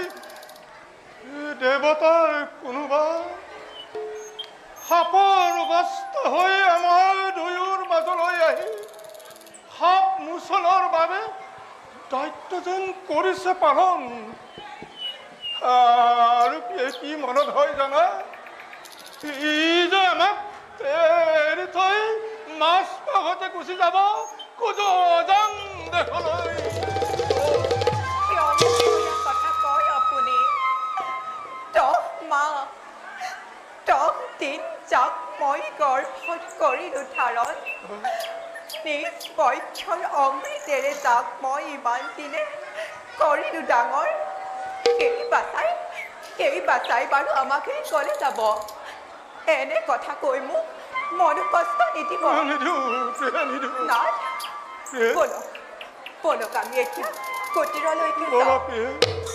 দেৱতাৰ কোনোবা সাপৰ অৱস্থা হৈ আমাৰ দুয়োৰ মাজলৈ আহি সাপ মোচনৰ বাবে দায়িত্ব যেন কৰিছে পালন আৰু কি মনত হয় জানা ই যে আমাক এৰি থৈ মাছ পাগতে গুচি যাব খোজো অজান দেশলৈ কথা কয় আপুনি 10 মাহ যাক মই গৰ্ভত কৰিলোঁ ধাৰণ নিজ বক্ষৰ অমৃতেৰে যাক মই ইমান দিনে কৰিলোঁ ডাঙৰ সেই বাচাই বাৰু আমাক এৰি ক'লে যাব এনে কথা কৈ মোক মনো কষ্ট নিদিব নাথ বলক আমি এতিয়া কুটিৰলৈকে যাওঁ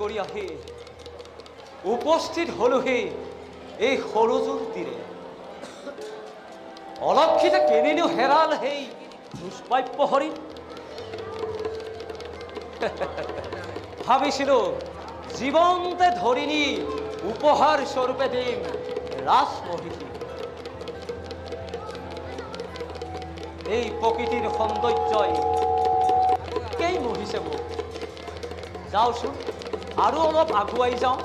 কৰি আহি উপস্থিত হলোহি এই সৰজুৰ তীৰে অলক্ষিতে কেনিনো হেৰাল সেই দুষ্প্ৰাপ্য হৰিণ ভাবিছিলো জীৱন্তে ধৰি নি উপহাৰ স্বৰূপে দিম ৰাজমহিষী এই প্ৰকৃতিৰ সৌন্দৰ্যই কেই মোহিছে মোক যাওঁচোন আৰু অলপ আগুৱাই যাওঁ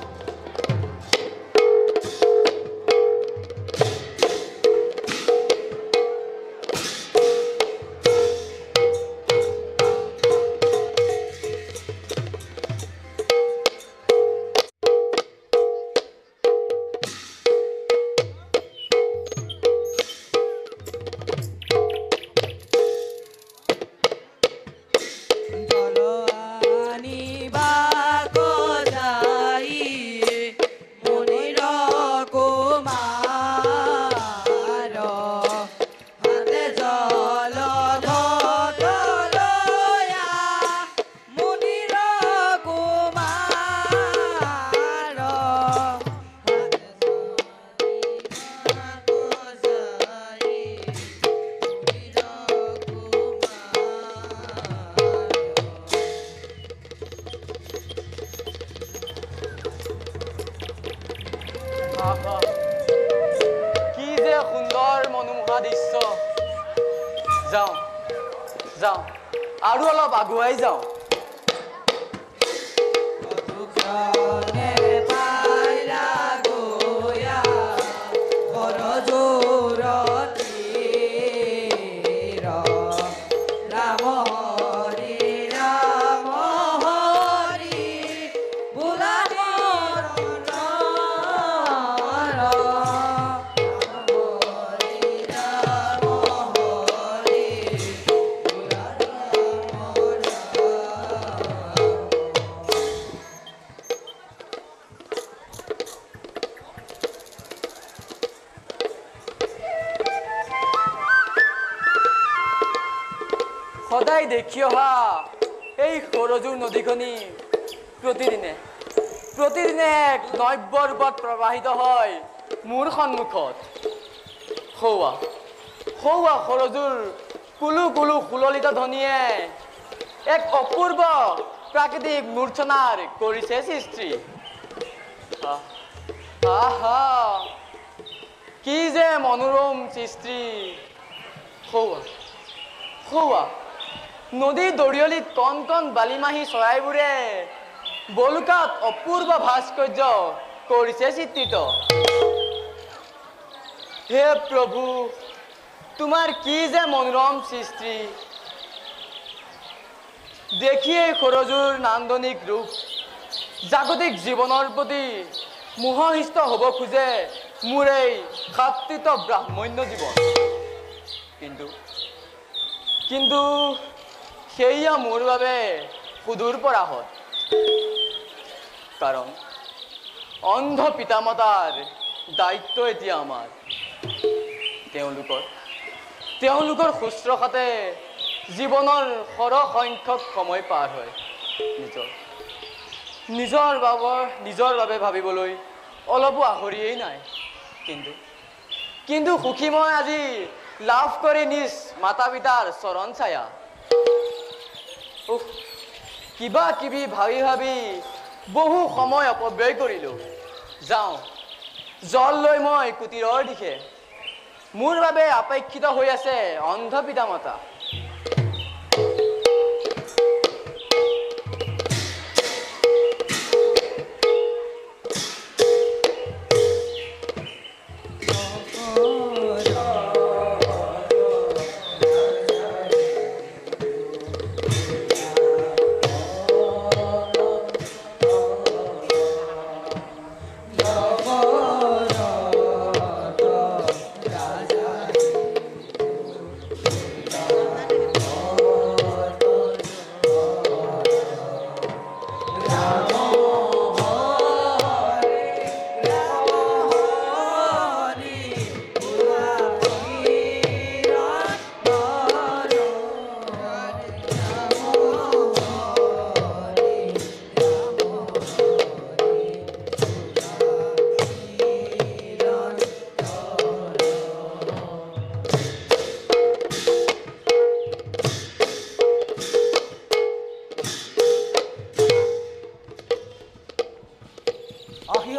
কি যে সুন্দৰ মনোমোহা দৃশ্য যাওঁ যাওঁ আৰু অলপ আগুৱাই যাওঁ সদায় দেখি অহা এই সৰজুৰ নদীখনি প্ৰতিদিনে এক নব্য ৰূপত প্ৰবাহিত হয় মোৰ সন্মুখত সৌৱা সৰজুৰ কুলু কুলু সুললিত ধ্বনিয়ে এক অপূৰ্ব প্ৰাকৃতিক মূৰ্ছনাৰ কৰিছে সৃষ্টি আহা কি যে মনোৰম সৃষ্টি সৌৱা নদীৰ দৰিয়লিত কণ কণ বালিমাহী চৰাইবোৰে বলুকাত অপূৰ্ব ভাস্কৰ্য কৰিছে চিত্ৰিত। হে প্ৰভু, তোমাৰ কি যে মনোৰম সৃষ্টি! দেখিয়ে সৰজুৰ নান্দনিক ৰূপ, জাগতিক জীৱনৰ প্ৰতি মোহহিষ্ট হ'ব খোজে মোৰ এই খাত্ৰিত ব্ৰাহ্মণ্য জীৱন। কিন্তু সেয়া মোৰ বাবে সুদূৰ পৰাহত। কাৰণ অন্ধ পিতামাতাৰ দায়িত্ব এতিয়া আমাৰ। তেওঁলোকৰ শুশ্ৰূষাতে জীৱনৰ সৰহসংখ্যক সময় পাৰ হয়। নিজৰ বাবে ভাবিবলৈ অলপো আহৰিয়েই নাই। কিন্তু সুখী মই আজি লাভ কৰি নিজ মাতা পিতাৰ চৰণ ছায়া। কিবা কিবি ভাবি বহু সময় অপব্যয় কৰিলোঁ। যাওঁ জল লৈ মই কুটিৰৰ দিশে। মোৰ বাবে অপেক্ষিত হৈ আছে অন্ধ পিতামাতা।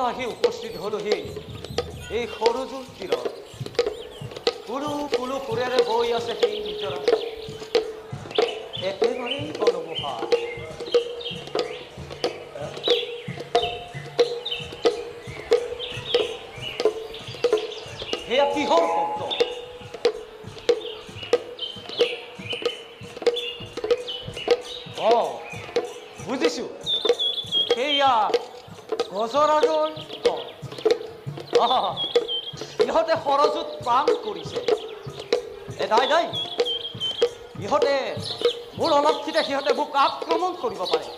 আহি উপস্থিত হলোহি এই সৰজুৰ তীৰত। কুলু কুলু সুৰেৰে বৈ আছে সেই নিজৰা, একেবাৰেই মনোমোহা। সেয়া কিহৰ শব্দ? বুজিছো, সেয়া গজৰাজৰ দল। ইহঁতে সৰজুত প্ৰাণ কৰিছে। নাই ইহঁতে মোৰ অলক্ষিতে সিহঁতে মোক আক্ৰমণ কৰিব পাৰে।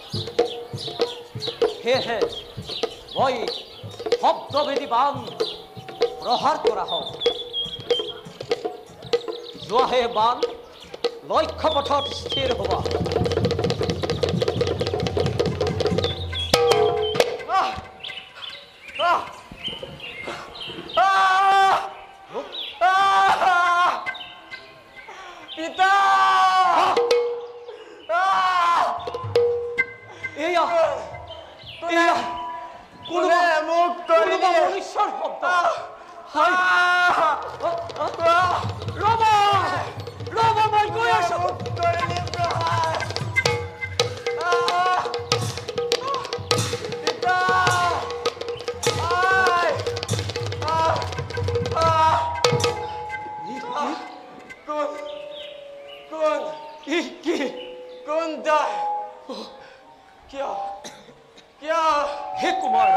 সেয়েহে মই শব্দভেদী বান প্ৰহাৰ কৰা হওক। যোৱাহে বান লক্ষ্য পথত স্থিৰ হবা। পিতা! মনুষ্যৰ শব্দ। ৰ'ব মই গৈ আছো। হে কুমাৰ,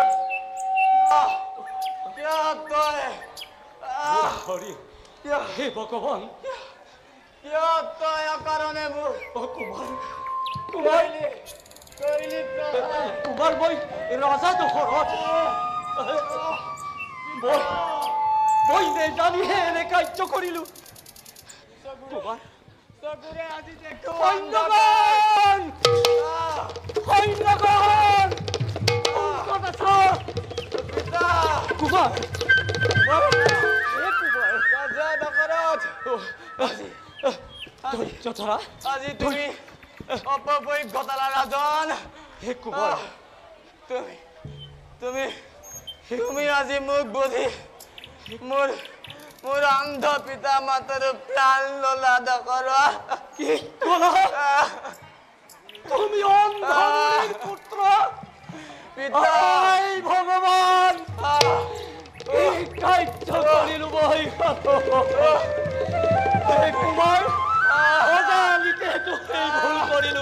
হে ভগৱান, কুমাৰ মই ৰজা দশৰথ। মই নেজানিহে এনে কাৰ্য কৰিলো। কুমাৰ সৈন্যগণ, সৈন্যগণ, কুমাৰ আজি তুমি অপবৈ ঘটালা ৰাজন। হে কুমাৰ, তুমি আজি মোক বুঝি মোৰ অন্ধ পিতা মাতাৰ প্ৰাণ ললা দশৰথ। কি না তুমি অন্ধমুনিৰ পুত্ৰ আই ভগবান এই কাৰ্য কৰিল বই কুমাৰ অজানিতে তোকে ভুল কৰিল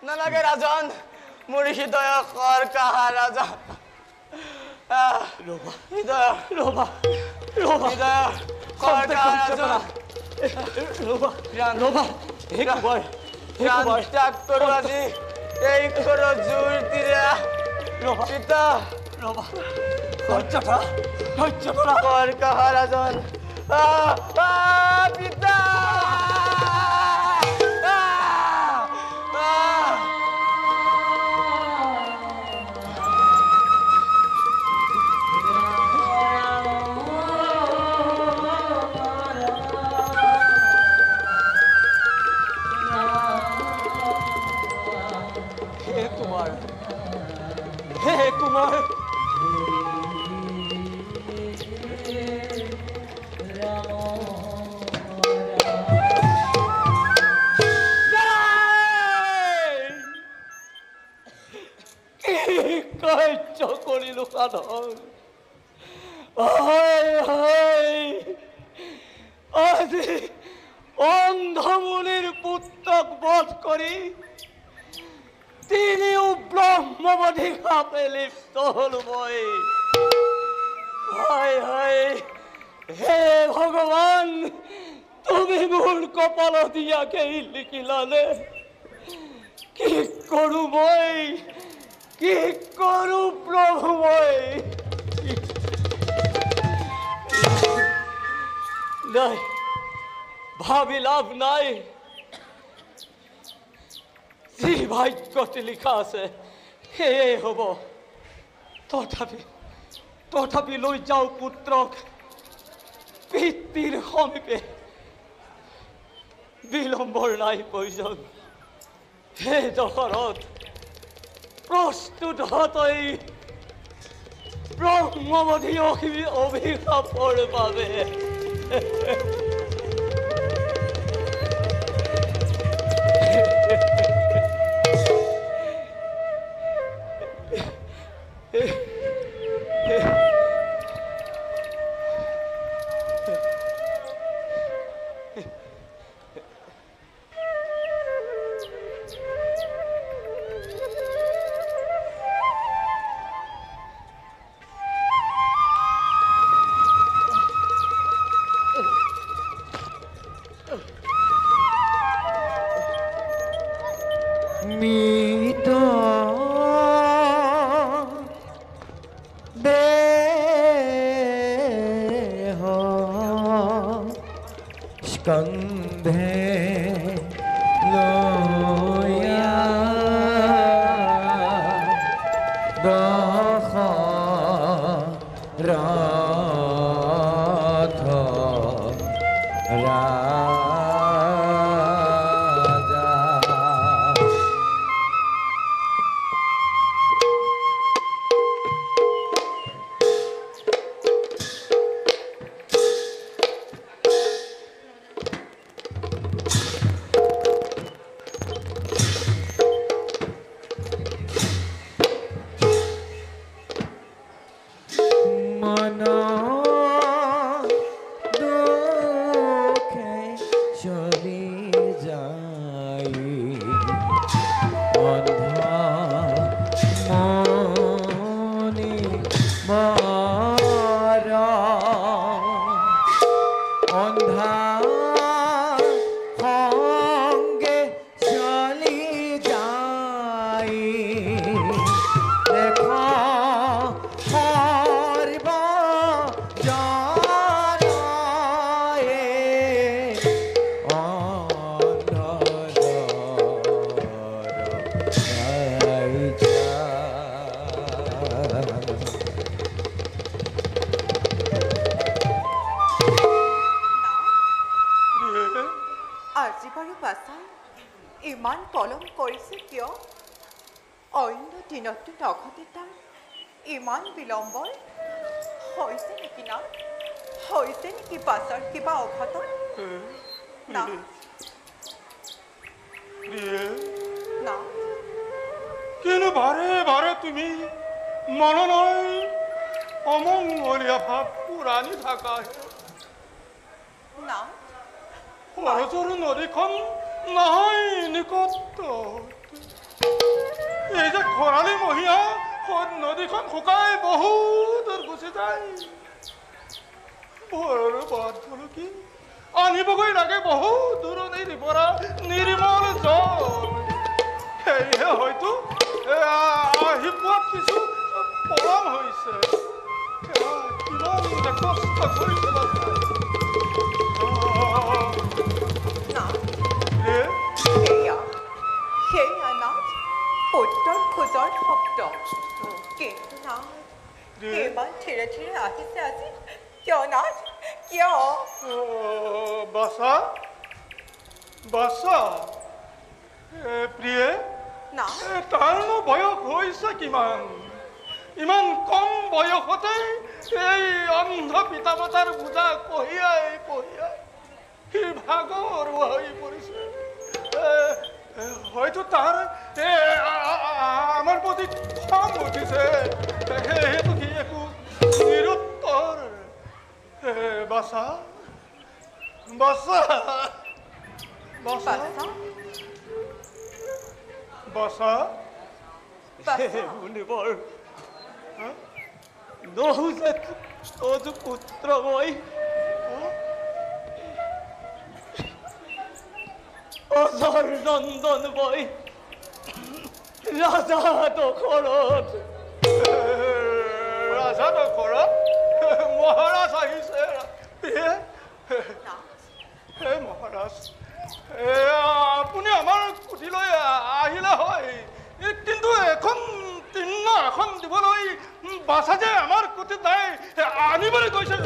নালাগে ৰাজন মোৰ হৃদয় কৰ কাহা ৰাজা ৰবা ত্যাগ কৰো আজি এই কৰো জোৰ তিৰে পিতা কৰ কাহা ৰাজন পিতা হে কুমার কার্য করিল সাধন আজি অন্ধমুনির পুত্রক বধ করি তিনিও ব্রহ্মবধি খাপে লিপ্ত হল মই হায় হায় হে ভগবান তুমি মোৰ কপালত ইয়াকেই লিখিলানে কি কৰো মই কি কৰো প্ৰভু মই নাই ভাবি লাভ নাই যি ভাগ্যত লিখা আছে সেয়ে হ'ব তথাপি লৈ যাওঁ পুত্ৰক পিতৃৰ সমীপে বিলম্বৰ নাই প্ৰয়োজন হে দশৰথ প্ৰস্তুত তই ব্ৰহ্মবধি অভিশাপৰ বাবে स्कंधे लोया दशरथ राजा ইমান পলম কৰিছে কিয় অন্য দিনতো নঘটে তাৰ ইমান বিলম্বৰ হৈছে নেকি না হৈছে নেকি পাছৰ কিবা অঘটন না না কিন্তু বাৰে বাৰে তুমি মনলৈ অমংগলীয়া ভাৱ পুৰাণি থাকা না সৰজৰ নদীখন নহয় নিকট এই যে খৰালি মহীয়া নদীখন শুকাই বহুত দূৰ গুচি যায় ভৰৰ বাট কি আনিবগৈ লাগে বহুত দূৰণিৰ পৰা নিৰ্মল জল সেয়েহে হয়তো আহি পোৱাত কিছু পলম হৈছে কিমান যে কষ্ট কৰিছে না সেয়া সেয়া নাচ উত্তৰ খোজৰ শব্দ কিন্তু নাচ ইমান ধীৰে ধীৰে আহিছে আজি কিয় নাচ কিয় বাছা বাছা প্ৰিয়ে না তাৰনো বয়স হৈছে কিমান ইমান কম বয়সতে এই অন্ধ পিতা মাতাৰ বোজা কঢ়িয়াই কঢ়িয়াই সি ভাগৰুৱা হৈ পৰিছে হয়তো তাৰ আমাৰ প্ৰতি খং উঠিছে সেইটো সি একো নিৰুত্তৰ বাছা বাছা বাছা বাছা মুনিবৰ নহু যে তোজ পুত্ৰ মই অজৰ নন্দন মই ৰাজা দখৰত মহাৰাজ আহিছে হে মহাৰাজ আপুনি আমাৰ কুটিলৈ আহিলে হয় কিন্তু এখন তিন্ন এখন দিবলৈ বাছা যে আমাৰ কুটিত নাই আনিবলৈ গৈছে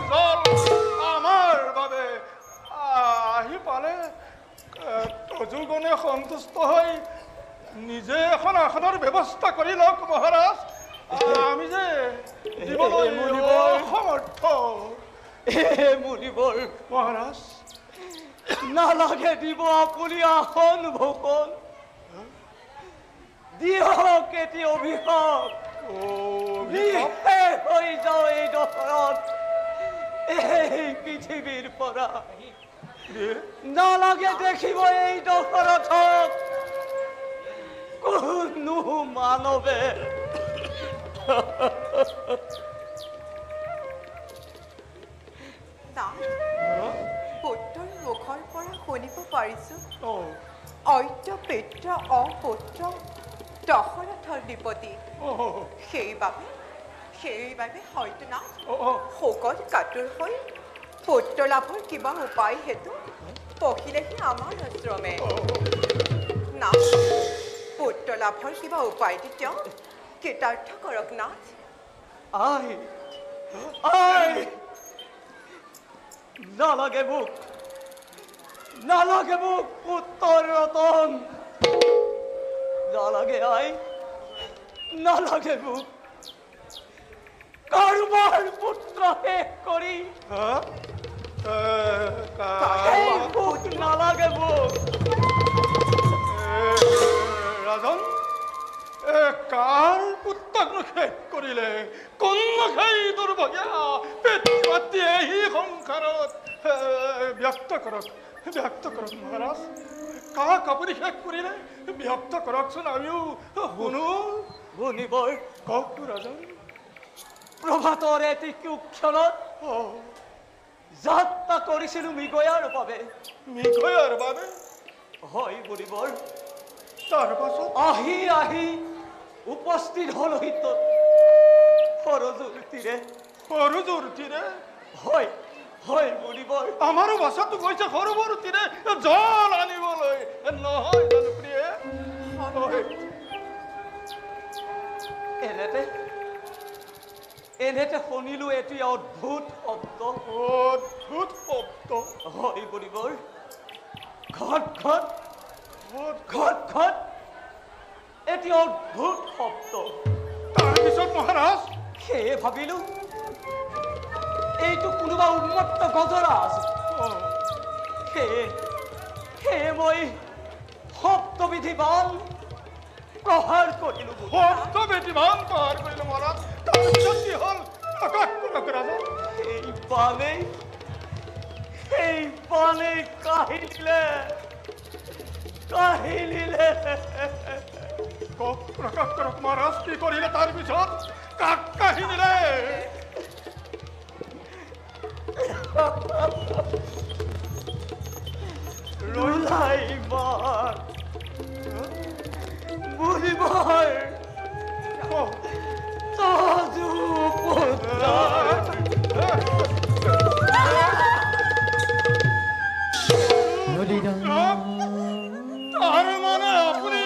জল আমাৰ বাবে আহি পালে তজুগণে সন্তুষ্ট হৈ নিজে এখন আসনৰ ব্যৱস্থা কৰি লওক মহাৰাজ আমি যে দিবলৈ সমৰ্থ মুনিবৰ মহাৰাজ নালাগে দিব আপুনি আসন ভোষণ দিয়ক এটি অভিশাপ নিশেষ হৈ যাওঁ এই দশৰত এই পৃথিৱীৰ পৰা নালাগে দেখিব এই দশৰথক কোনো মানৱে পুত্ৰৰ মুখৰ পৰা শুনিব পাৰিছো অদ্য পিত্ৰ অপুত্ৰ দশৰথৰ বিপত্তি সেইবাবে হয়তো না শোকত কাতোৰ হৈ পুত্ৰ লাভৰ কিবা উপায় হেতু পঢ়িলেহি আমাৰ আশ্ৰমে না পুত্ৰ লাভৰ কিবা উপায়টো তেওঁ কৃতাৰ্থ কৰক নাথ নালাগে মোক পুত্ৰৰ ৰতন নালাগে নালাগে মোক কাৰোবাৰ পুত্ৰ শেষ কৰি নালাগে মোক ৰাজন কাৰ পুত্ৰকনো শেষ কৰিলে কোন সেই দুৰ্ভগীয়া পেটী এই সংসাৰত ব্যক্ত কৰক মহাৰাজ কাক আপুনি শেষ কৰিলে ব্যক্ত কৰকচোন আমিও শুনো শুনিবৰ কওক ৰাজন প্ৰভাতৰ এটি কুক্ষণত যাত্ৰা কৰিছিলোঁ মৃগয়াৰ বাবে হয় বুলিবৰ তাৰ পাছত আহি উপস্থিত হলহি সৰজুৰ তীৰে হয় বুলিবৰ আমাৰো বাছতো গৈছে সৰোবৰ তীৰে জল আনিবলৈ নহয় জানো প্ৰিয়ে এনেতে শুনিলো এটি অদ্ভুত শব্দ হয় বুলিবৰ ঘট এটি অদ্ভুত শব্দ তাৰপিছত মহাৰাজ সেয়ে ভাবিলো এইটো কোনোবা উন্মত্ত গজৰাজ সেয়ে মই সপ্তবিধি বান প্ৰহাৰ কৰিলো সপ্তবিধি বান প্ৰহাৰ কৰিলো মহাৰাজ তাৰপিছত কি হ'ল ৰাজা এই পানে কাহিলে প্ৰকাশ কৰক মহাৰাজ কি কৰিলে তাৰপিছত কাক কাহি দিলে ৰুলাইবাৰ বুঢ়ীবাৰ তাজু তাৰ মানে আপুনি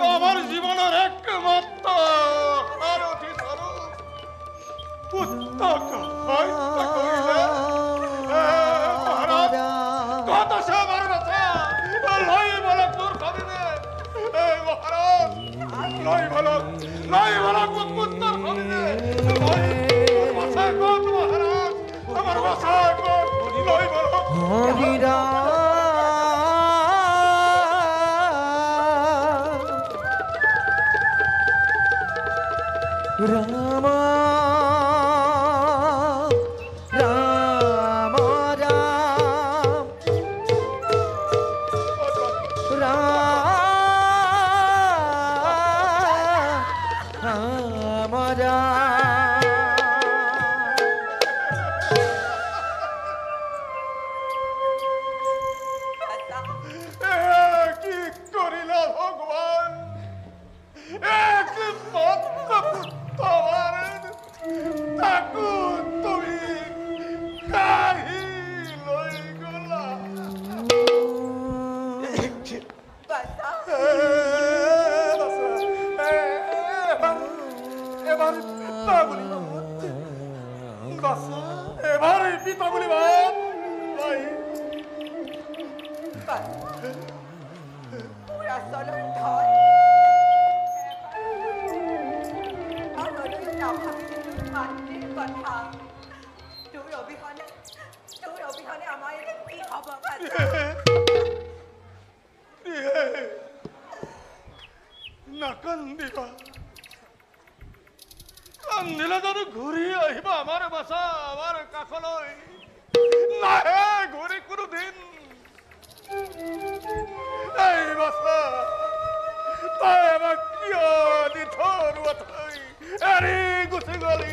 আমাৰ জীৱনৰ একমাত্ৰ সাৰথি স্বৰূপ পুত্ৰক হত্যা কৰিলে মহাৰাজ কত আছে আমাৰ বাচা লৈ বলক তোৰ ভাবিলে মহাৰাজ লৈ বলক মোক পুত্ৰৰ ভাবিলে বাচা কত মহাৰাজ আমাৰ বাচা কত লৈ বলক ৰাম ৰাম ৰাম ৰাম কি কৰিলা ভগৱান এক মাত্ৰ পুত্ৰৱান তাকো তুমি কাঢ়ি লৈ গলা এবাৰ পিতা বুলি মোৰ আচলৰ ধন মাতৃৰ কথা তোৰ অবিহনে আমাৰ কি হ'ব নাকান্দিবা কান্দিলে জানো ঘূৰি আহিবা আমাৰ বাচা আমাৰ কাষলৈ নাহে ঘূৰি কোনোদিন এই বাচা তাই আমাক কিয় নিথৰুৱা থৈ এৰি গুচি গলি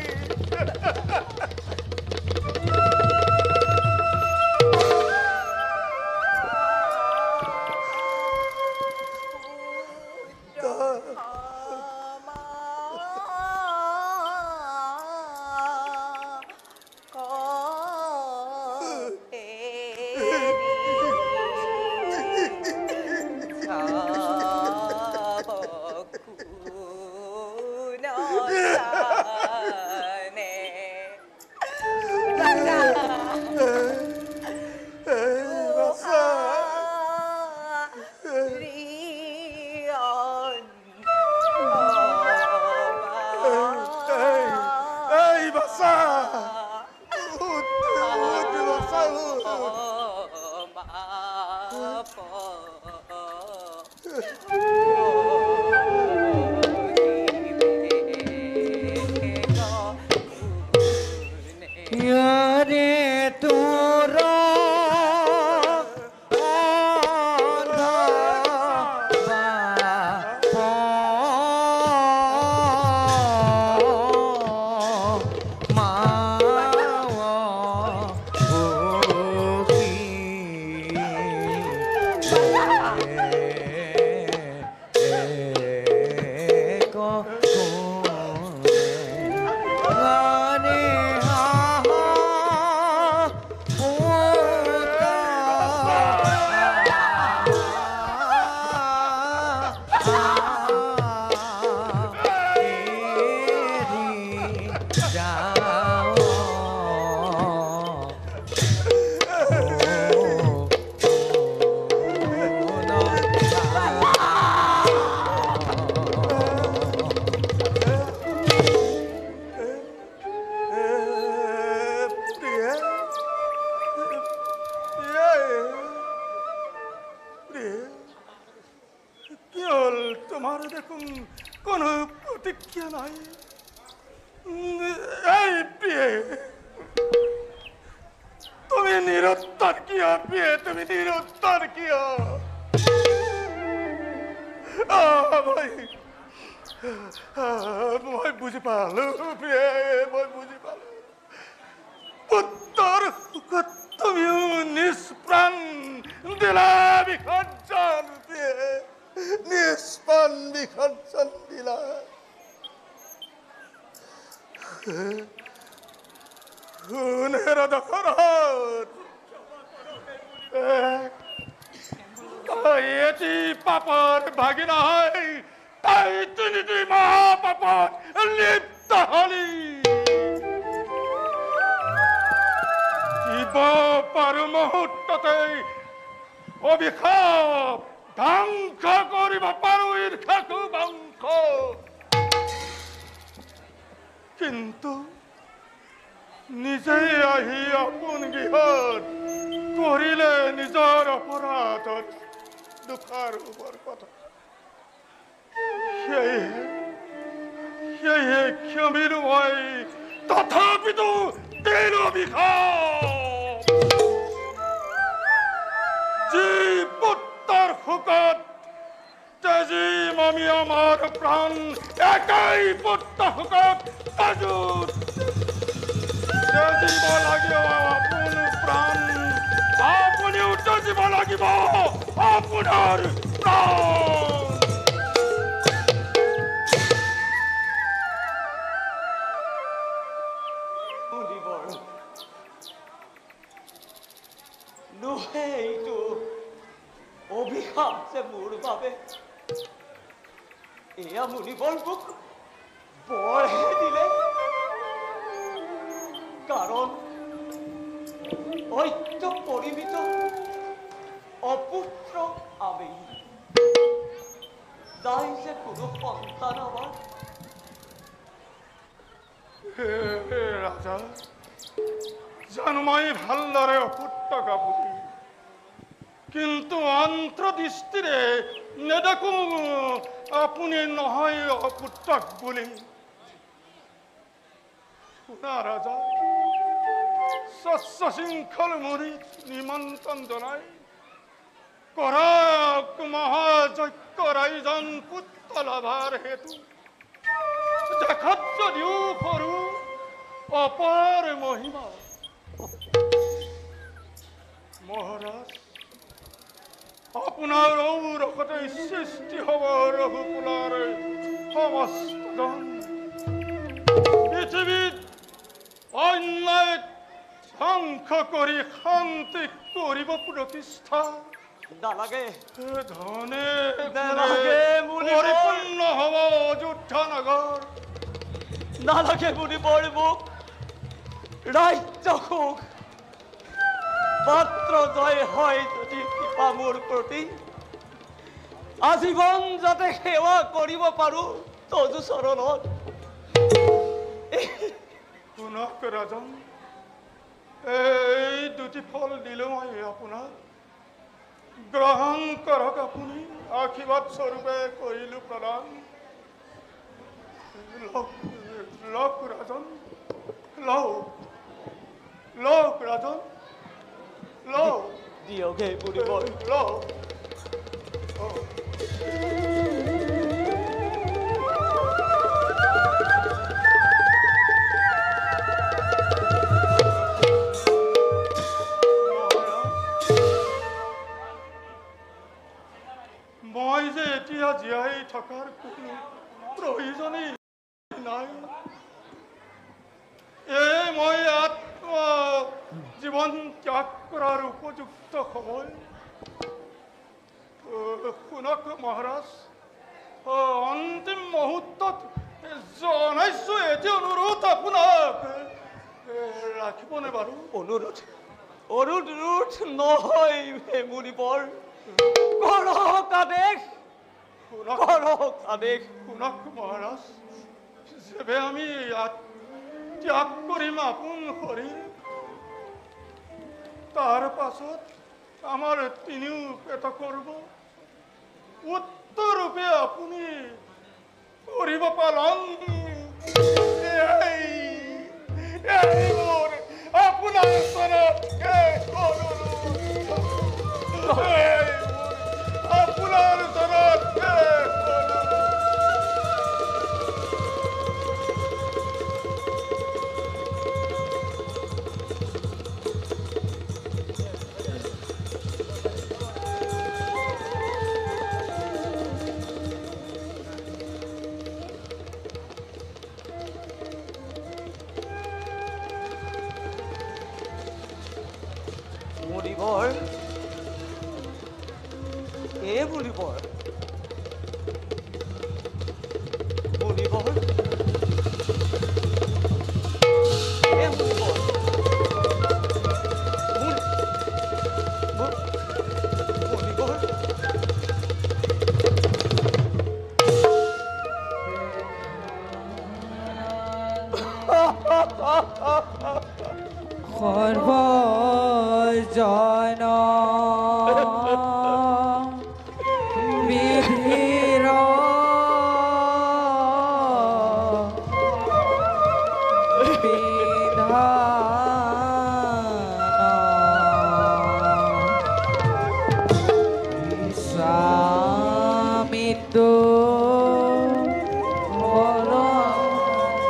প্ৰতিক্ৰিয়া নাই। এই পিয়ে, তুমি নিৰুত্তৰ কিয় পিয়ে? তুমি নিৰুত্তৰ কিয়? মই বুজি পালো পিয়ে, মই বুজি পালো। পুত্ৰৰ সুখত তুমিও নিষ্প্ৰাণ দিলা বিসৰ্জন পিয়ে, নিষ্প্ৰাণ বিসৰ্জন দিলা। সোণেৰ দখৰত এটি পাপৰ ভাগি নহয়, তাই তিনিটি মহাপাপত লিপ্ত হলি। জীৱ পাৰো মুহূৰ্ততে অভিশাপ ধ্বংস কৰিব পাৰো ঈৰ্ষাকু বংশ, কিন্তু নিজে আহি আপোন গৃহত কৰিলে নিজৰ অপৰাধত দুখৰ কথা। সেয়ে ক্ষমিলো মই, তথাপিতো দিলো অভিশাপ। যি পুত্ৰৰ শোকত তেজিম আমি আমাৰ প্ৰাণ, একাই পুত্ৰ শোকত তেজুত তেজিব লাগিব আপোন প্ৰাণ, আপুনিও তেজিব লাগিব আপোনাৰ প্ৰাণ। এইটো অভিশাপ যে মোৰ বাবে, এয়া মুনিবৰ মোক বৰহে দিলে, কাৰণ ঐক্য পৰিমিত অপুত্ৰ আমি, যাই যে কোনো সন্তান আমাৰ। ৰাজা, জানো মই ভালদৰে অপুত্ৰ গাভৰি, কিন্তু অন্তৰ্দৃষ্টিৰে নেদেখো আপুনি নহয় অপুত্ৰক বুলি। শুনা ৰাজা, সশৃংখল মুৰি নিমন্ত্ৰণ জনাই কৰক মহাযজ্ঞ ৰাইজন পুত্ৰ লাভাৰ হেতু। দেখাত যদিও সৰু অপাৰ মহিমা, মহাৰাজ আপোনাৰ ঔৰসতে সৃষ্টি হব ৰঘুকুলৰ সমস্ত জন। পৃথিৱীত অন্যায় ধ্বংস কৰি শান্তি কৰিব প্ৰতিষ্ঠা। নালাগে ধনে নালাগে পৰিপূৰ্ণ হব অযোধ্যা নগৰ। নালাগে মুনিবৰ মোক ৰাজ্য সুখ, মাত্ৰ জয় হয় যদি কৃপা মোৰ প্ৰতি, আজীৱন যাতে সেৱা কৰিব পাৰো তজু চৰণত। শুনক ৰাজন, এই দুটি ফল দিলো মই আপোনাক, গ্ৰহণ কৰক আপুনি। আশীৰ্বাদ স্বৰূপে কৰিলো প্ৰদান। লওক ৰাজন, লওক লওক ৰাজন, লওক দিয়কে মুনিবৰ। লওক। মই যে এতিয়া জীয়াই থকাৰ কোনো প্ৰয়োজনেই নাই। মই জীৱন ত্যাগ কৰাৰ উপযুক্ত সময়। শুনক মহাৰাজ, অন্তিম মুহূৰ্তত জনাইছো এটি অনুৰোধ আপোনাক, ৰাখিবনে বাৰু? অনুৰোধ অনুৰোধ নহয় হে মুনিবৰ, কৰক আদেশ, কৰক আদেশ। শুনক মহাৰাজ, যেবে আমি ইয়াত ত্যাগ কৰিম আপোন শৰীৰ, তাৰ পাছত আমাৰ তিনিও পেট কৰিব। উত্তৰৰূপে আপুনি কৰিব পালন মোৰ আপোনাৰ চৰণত আপোনাৰ চৰণত মুড়িবৰ মুড়িবৰ মুড়িবৰ মুড়িবৰ মুড়িবৰ সর্বজন বিধির বিধান স্বামীতো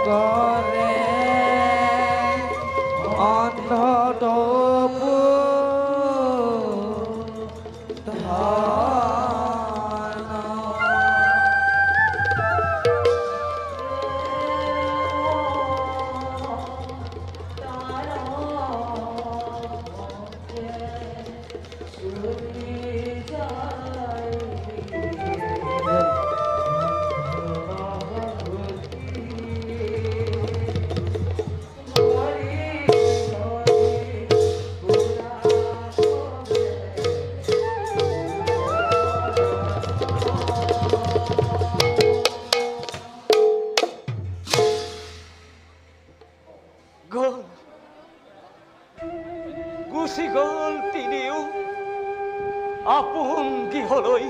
করে অন্ধটপু গ'ল গুচি গ'ল তিনিও আপোন গৃহলৈ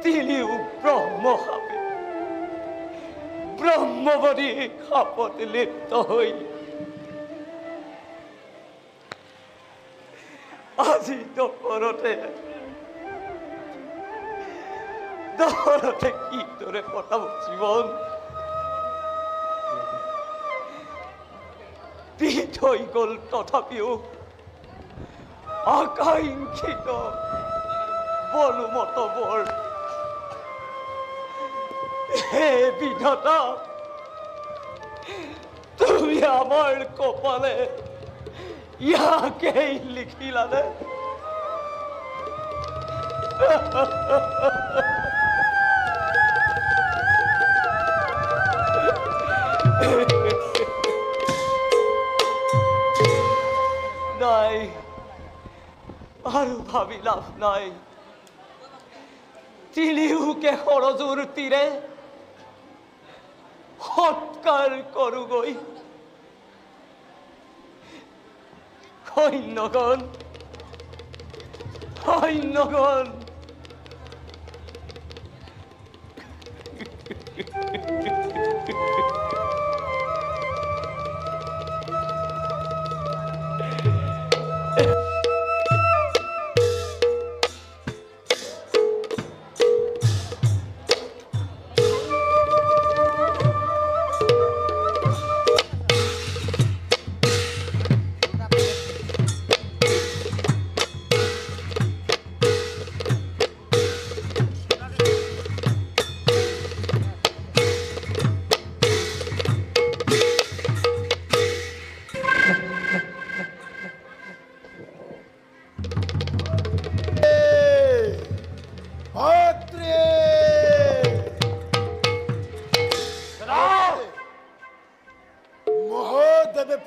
তিনিও ব্ৰহ্মসাপে ব্ৰহ্মবদী সাপত লিপ্ত হৈ আজি দশৰথে কিদৰে কটাব জীৱন দি থৈ গ'ল তথাপিও আকাংক্ষিত বলুমত বৰ হে বিধাতা তুমি আমাৰ কপালে ইয়াকেই লিখিলানে নাই আৰু ভাবি লাভ নাই তিনিওকে সৰজুৰ তীৰে সৎকাৰ কৰোগৈ সৈন্যগণ সৈন্যগণ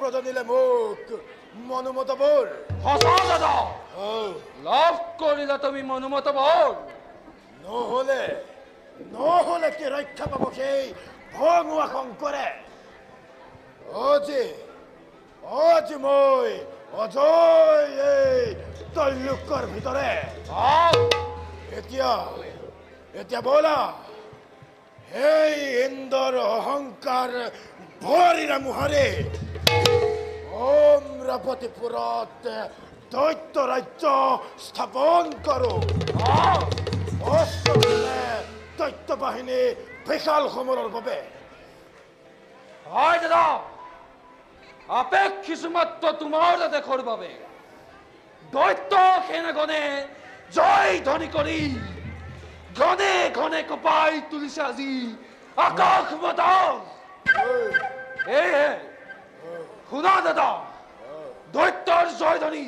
প্ৰজনিলে মোক মনোমত বৰ সঁচা দাদা লাভ কৰিলা তুমি মনোমত বৰ নহলে কি ৰক্ষা পাব সেই ভঙুৱা শংকৰে আজি মই অজয় এই তল্লুকৰ ভিতৰে এতিয়া বলা এই ইন্দ্ৰৰ অহংকাৰ ভৰিৰে মুহাৰে অমৰাৱতীপুৰত দৈত্য ৰাজ্য স্থাপন কৰোঁ। দৈত্য বাহিনী বিশাল সমৰৰ বাবে। হয় দাদা, আপেক্ষিছো মাত্ৰ তোমাৰ দেশৰ বাবে। দৈত্য সেনাগণে জয় ধ্বনি কৰি ঘনে ঘনে কপাই তুলিছে আজি আকাশ বতাহ। এয়ে শুনা দাদা, দৈত্যৰ জয় ধ্বনি।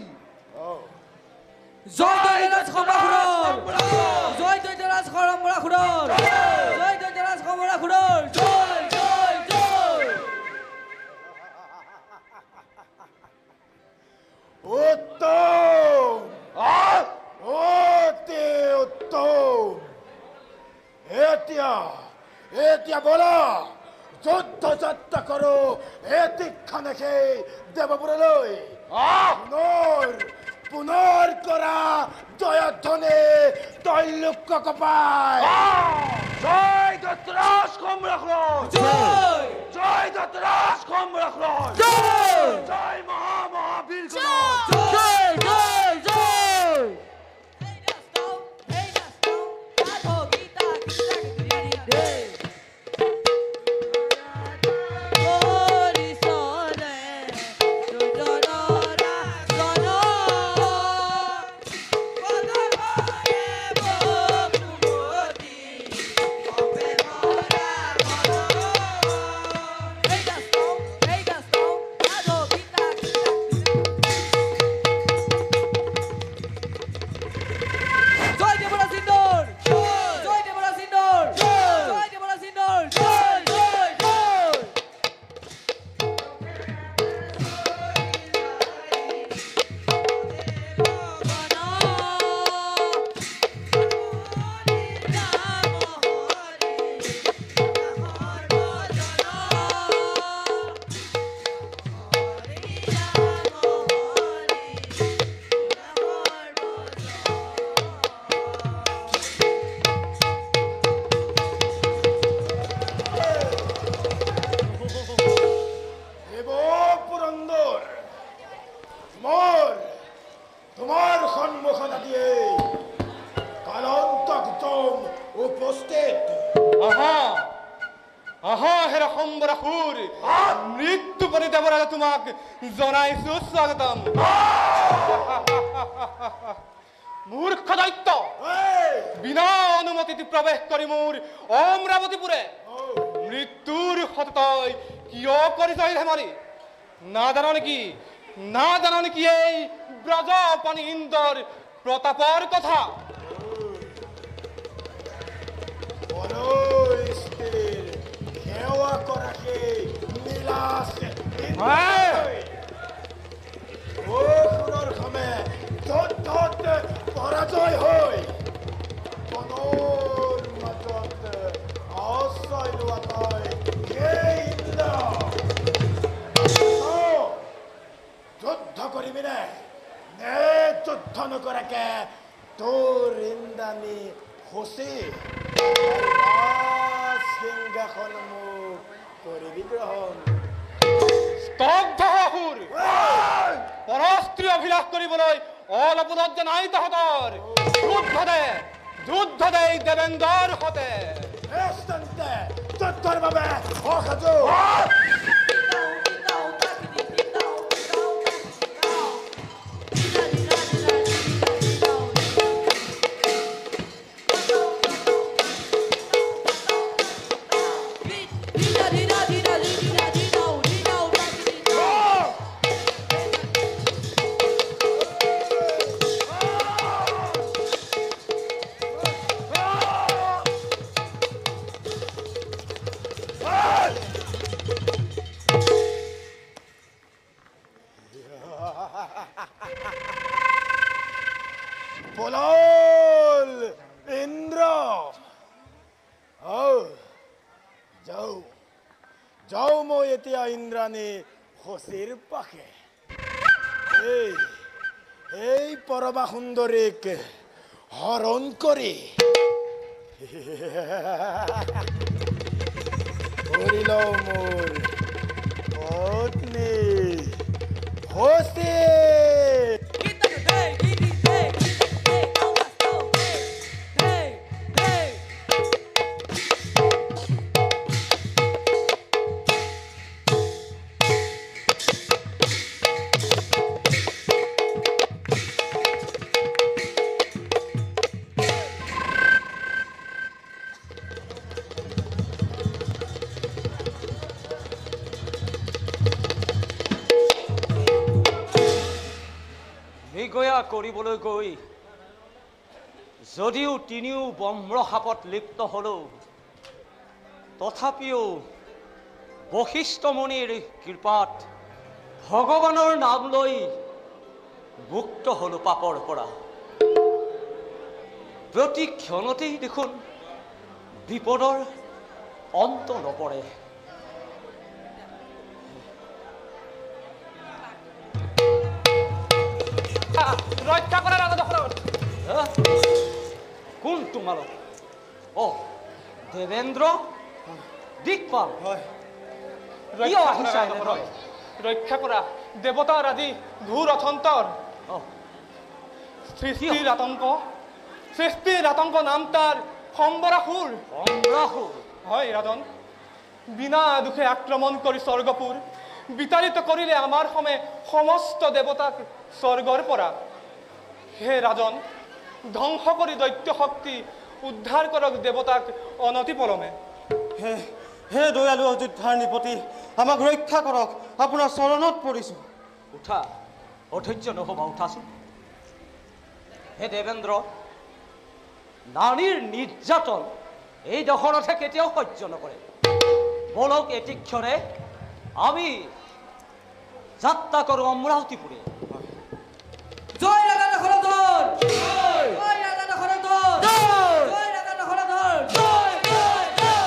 জয় দৈত্যৰাজ সম্ৰাসুৰৰ, জয় দৈত্যৰাজ সম্ৰাসুৰৰ, জয় দৈত্যৰাজ সম্ৰাসুৰৰ, জয় জয় জয়। উত্তম, অতি উত্তম। এতিয়া বলা যুদ্ধ যাত্ৰা কৰো এতিক্ষণে দেৱপুৰলৈ। পুনৰ কৰা জয়ধ্বনি তৈলোক্য কপাই। জয় দৈত্যৰাজ সম্ৰাসুৰৰ, জয় জয় দৈত্যৰাজ সম্ৰাসুৰৰ, জয় জয় মহাবীৰ, জয় জয় জয়। তোমাৰ সন্মুখত দিয়ে কালন্তকজম উপস্থিত। হেৰা সম্ৰাসুৰ, মৃত্যু পৰি দেৱৰাজে তোমাক জনাইছো স্বাগতম। মূৰ্খ দৈত্য, বিনা অনুমতিত প্ৰৱেশ কৰি মোৰ অমৰাৱতীপুৰে মৃত্যুৰ সততই কিয় কৰিছ ধেমালি? নাজানো নেকি এই ব্ৰজপাণি ইন্দ্ৰৰ প্ৰতাপৰ কথা? সেৱা কৰাকে নীলাস খমে যুদ্ধত পৰাজয় হৈ বনৰ মাজত আশ্ৰয় লোৱা তই সেই ইন্দ্ৰ যুদ্ধ কৰিবি নে যুদ্ধ নকৰাকে তোৰ ইন্দ্ৰাণী সচি সিংহাসন মোক কৰিবি গ্ৰহণ। স্তব্ধ সুৰ, পৰস্ত্ৰী অভিলাষ কৰিবলৈ অলপ লজ্জা নাই তহঁতৰ? যুদ্ধ দে দেৱেন্দ্ৰৰ সতে। যুদ্ধৰ বাবে অসাজু। বলল ইন্দ্ৰ, যাওঁ মই এতিয়া ইন্দ্ৰাণী সচিৰ পাশে। এই পৰমা সুন্দৰীক হৰণ কৰি কৰি লওঁ মোৰ পত্নী হস্তি। মৃগয়া কৰিবলৈ গৈ যদিও তিনিও ব্ৰহ্মসাপত লিপ্ত হলেও তথাপিও বশিষ্ঠ মুনিৰ কৃপাত ভগৱানৰ নাম লৈ মুক্ত হলো পাপৰ পৰা। প্ৰতি ক্ষণতেই দেখোন বিপদৰ অন্ত নপৰে। ৰক্ষা কৰাৰ আগত কোন তোমালোক? অ দেৱেন্দ্ৰ দিকপাল, কিয় আহিছা এনেদৰে? ৰক্ষা কৰা দেৱতাৰ আদি ঘোৰ অথন্তৰ সৃষ্টিৰ আতংক নাম তাৰ সম্বৰাসুৰ। হয় ৰাজন, বিনা দুখে আক্ৰমণ কৰি স্বৰ্গপুৰ বিতাড়িত কৰিলে আমাৰ সমস্ত দেৱতাক স্বৰ্গৰ পৰা। হে ৰাজন, ধ্বংস কৰি দৈত্য শক্তি উদ্ধাৰ কৰক দেৱতাক অনতি পলমে। হে দয়ালু অযোধ্যাৰ নিপতি, আমাক ৰক্ষা কৰক, আপোনাৰ চৰণত পৰিছো। উঠা, অধৈৰ্য নহবা, উঠাচোন। হে দেৱেন্দ্ৰ, নাৰীৰ নিৰ্যাতন এই দখৰতহে কেতিয়াও সহ্য নকৰে। বলক এটি ক্ষণে আমি যাত্ৰা কৰোঁ অমৰাৱতীপুৰে। জয় ৰাজা দখলধৰ, জয় ৰাজা দখলধৰ, জয় ৰাজা দখলধৰ, জয় জয় জয়।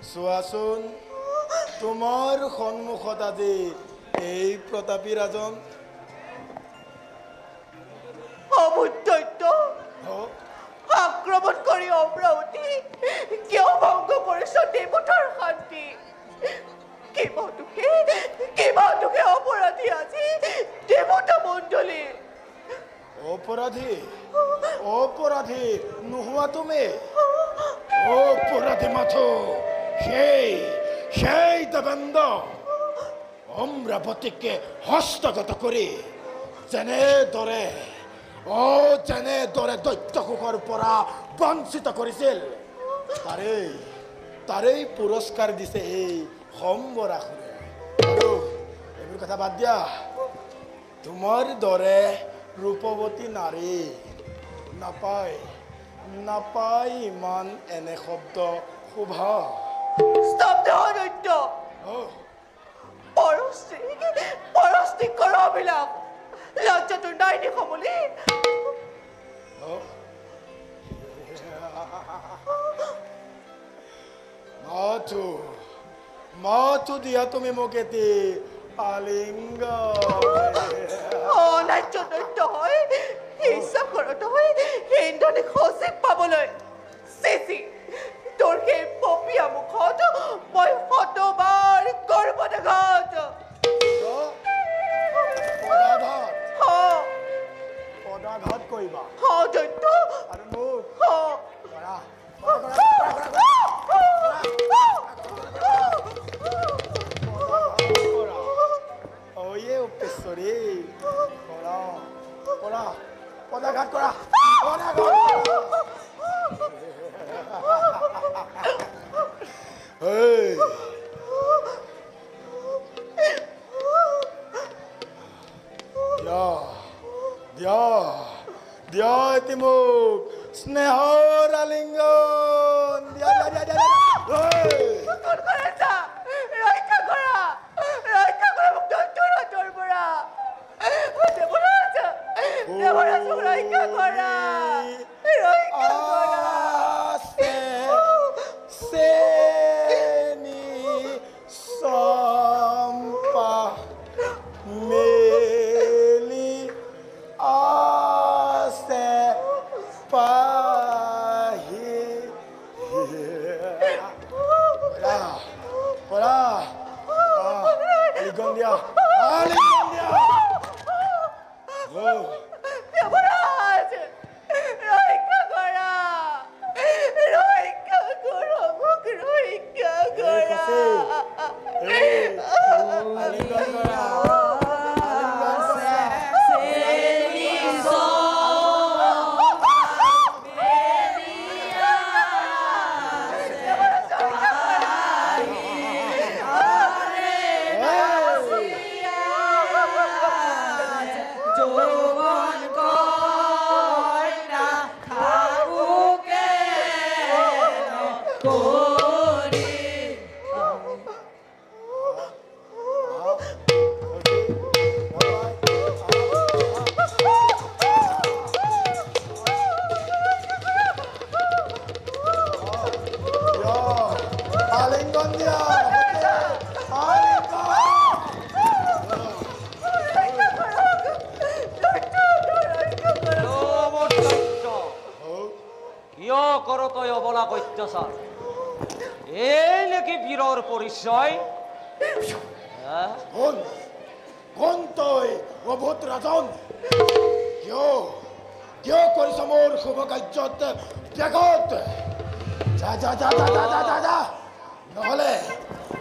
চোৱাচোন, তোমাৰ সন্মুখত আজি এই প্ৰতাপী ৰাজন। আক্ৰমণ কৰে অমৰাবতী কেউ ভঙ্গ কৰেছে দেবতাৰ শান্তি। কেবা দুখে অপৰাধী আছে দেবতা মণ্ডলী। অপৰাধী নোহোৱা তুমি, অপৰাধী মাথো সেই দেবেন্দ্ৰ অমৰাৱতীকে হস্তগত কৰি যেনেদৰে দৈত্যকোষৰ পৰা বঞ্চিত কৰিছিল, তাৰেই পুৰস্কাৰ দিছে এই সম্বৰাসুৰে। আৰু এইবোৰ কথা বাদ দিয়া, তোমাৰ দৰে ৰূপৱতী নাৰী নাপায় নাপায় ইমান এনে শব্দ শোভা স্তব্ধ দৈত্য পৰস্তি কৰ অভিলাপ লজ্জাটো নাই নি সমলি মাথো দিয়া তুমি মোক এটি আলিঙ্গ অনাৰ্য দৈত্য হয় ইচ্ছা কৰত হয় ইন্দ্ৰনীক সচিব পাবলৈ চেচি তোৰ সেই পপীয়া মুখত মই শতবাৰ গৰ্বনাঘাত পদাঘাত কৰিবা দৈত্য আৰু মোক Oye, উপেশ্বৰী কৰা পদাঘাত কৰা দিয়া এটি মোক স্নেহৰ আলিঙ্গন দিয়া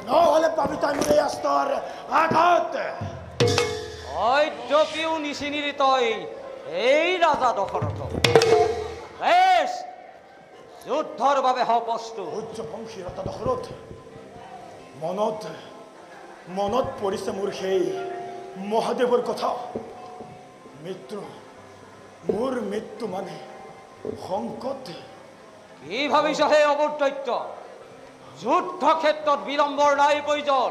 নহলে পাবি তই মোৰ এই অস্ত্ৰৰ আঘাত অদ্যপিও নিচিনিলি তই এই ৰাজা দশৰথ যুদ্ধৰ বাবে প্ৰস্তুত উচ্চবংশী ৰজা দশৰথ মনত পৰিছে মোৰ সেই মহাদেৱৰ কথা মোৰ মৃত্যু মানে সংকট কি ভাবিছ হে অবুদ্ধত্য যুদ্ধ ক্ষেত্ৰত বিলম্বৰ নাই প্ৰয়োজন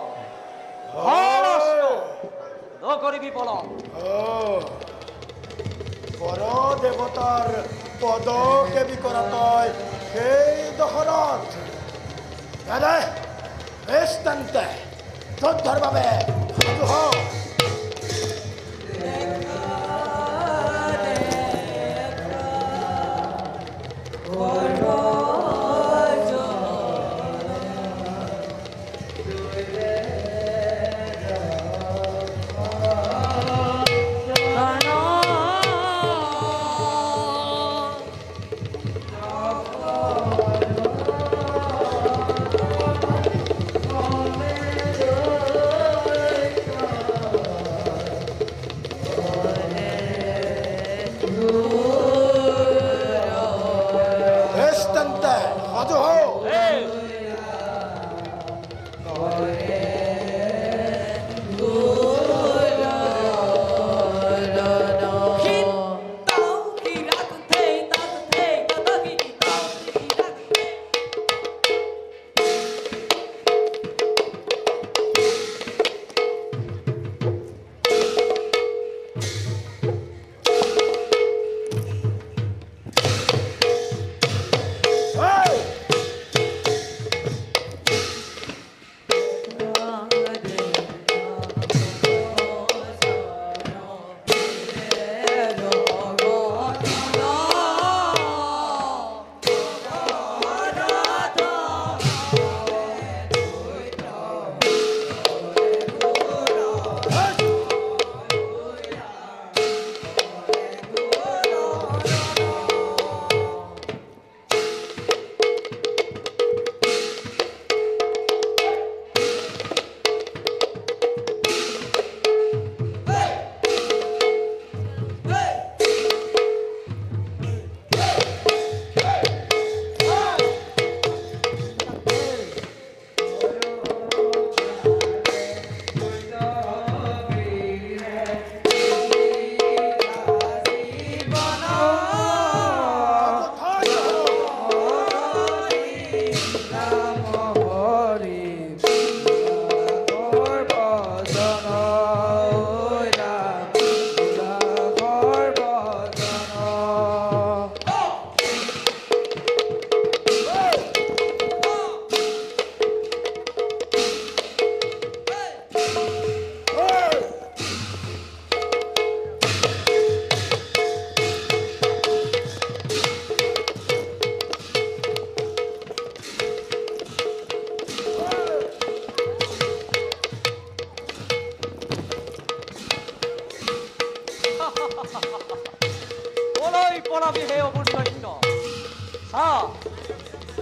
নকৰিবি পলম বৰ দেৱতাৰ পদসেৱী কৰা তই সেই দশৰথ বেছ তেন্তে যুদ্ধৰ বাবে সাজু হ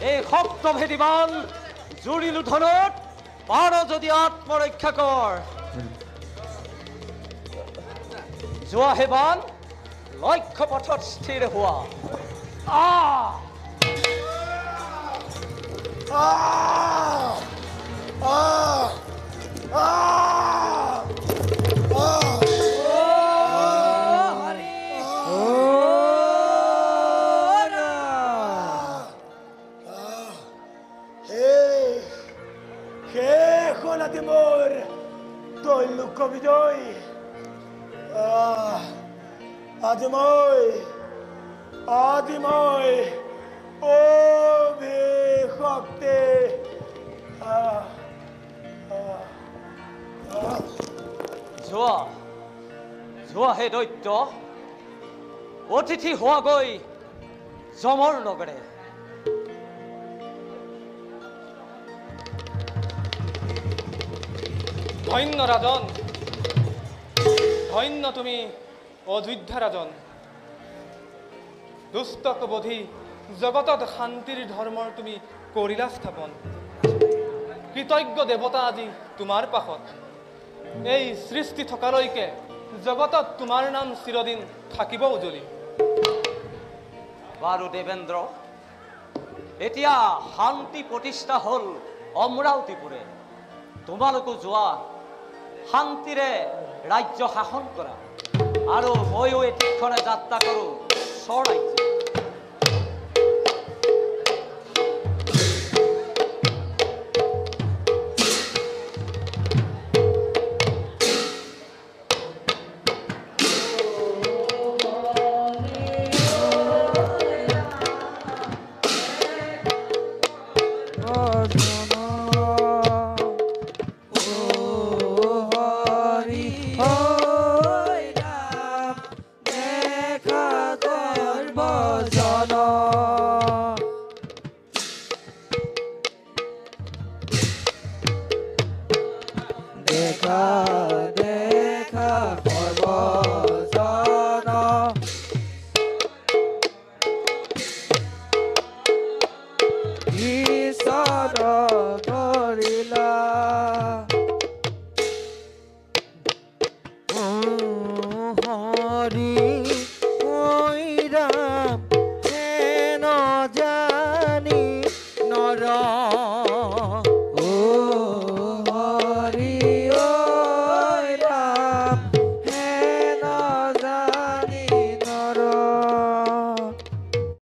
এই সপ্তভেদী বাণ জুৰিলো ধনুত পাৰ যদি আত্মৰক্ষা কৰ যোৱা হে বাণ লক্ষ্য পথত স্থিৰ হোৱা Timur, tôi lục có bị đôi. Adimoy, ô bị khóc tê. যোৱা হে দৈত্য অতিথি হোৱাগৈ যমৰ নগৰে ধন্য ৰাজন ধন্য তুমি অযোধ্যা ৰাজন দুষ্টক বধি জগতত শান্তিৰ ধৰ্মৰ তুমি কৰিলা স্থাপন কৃতজ্ঞ দেৱতা আজি তোমাৰ পাশত এই সৃষ্টি থকালৈকে জগতত তোমাৰ নাম চিৰদিন থাকিব উজলি বাৰু দেৱেন্দ্ৰ এতিয়া শান্তি প্ৰতিষ্ঠা হ'ল অমৰাৱতীপুৰে তোমালোকো যোৱা শান্তিৰে ৰাজ্য শাসন কৰা আৰু ময়ো এটিক্ষণে যাত্ৰা কৰোঁ স্বৰাজ্য হৰি ঐ ৰাম হেন যা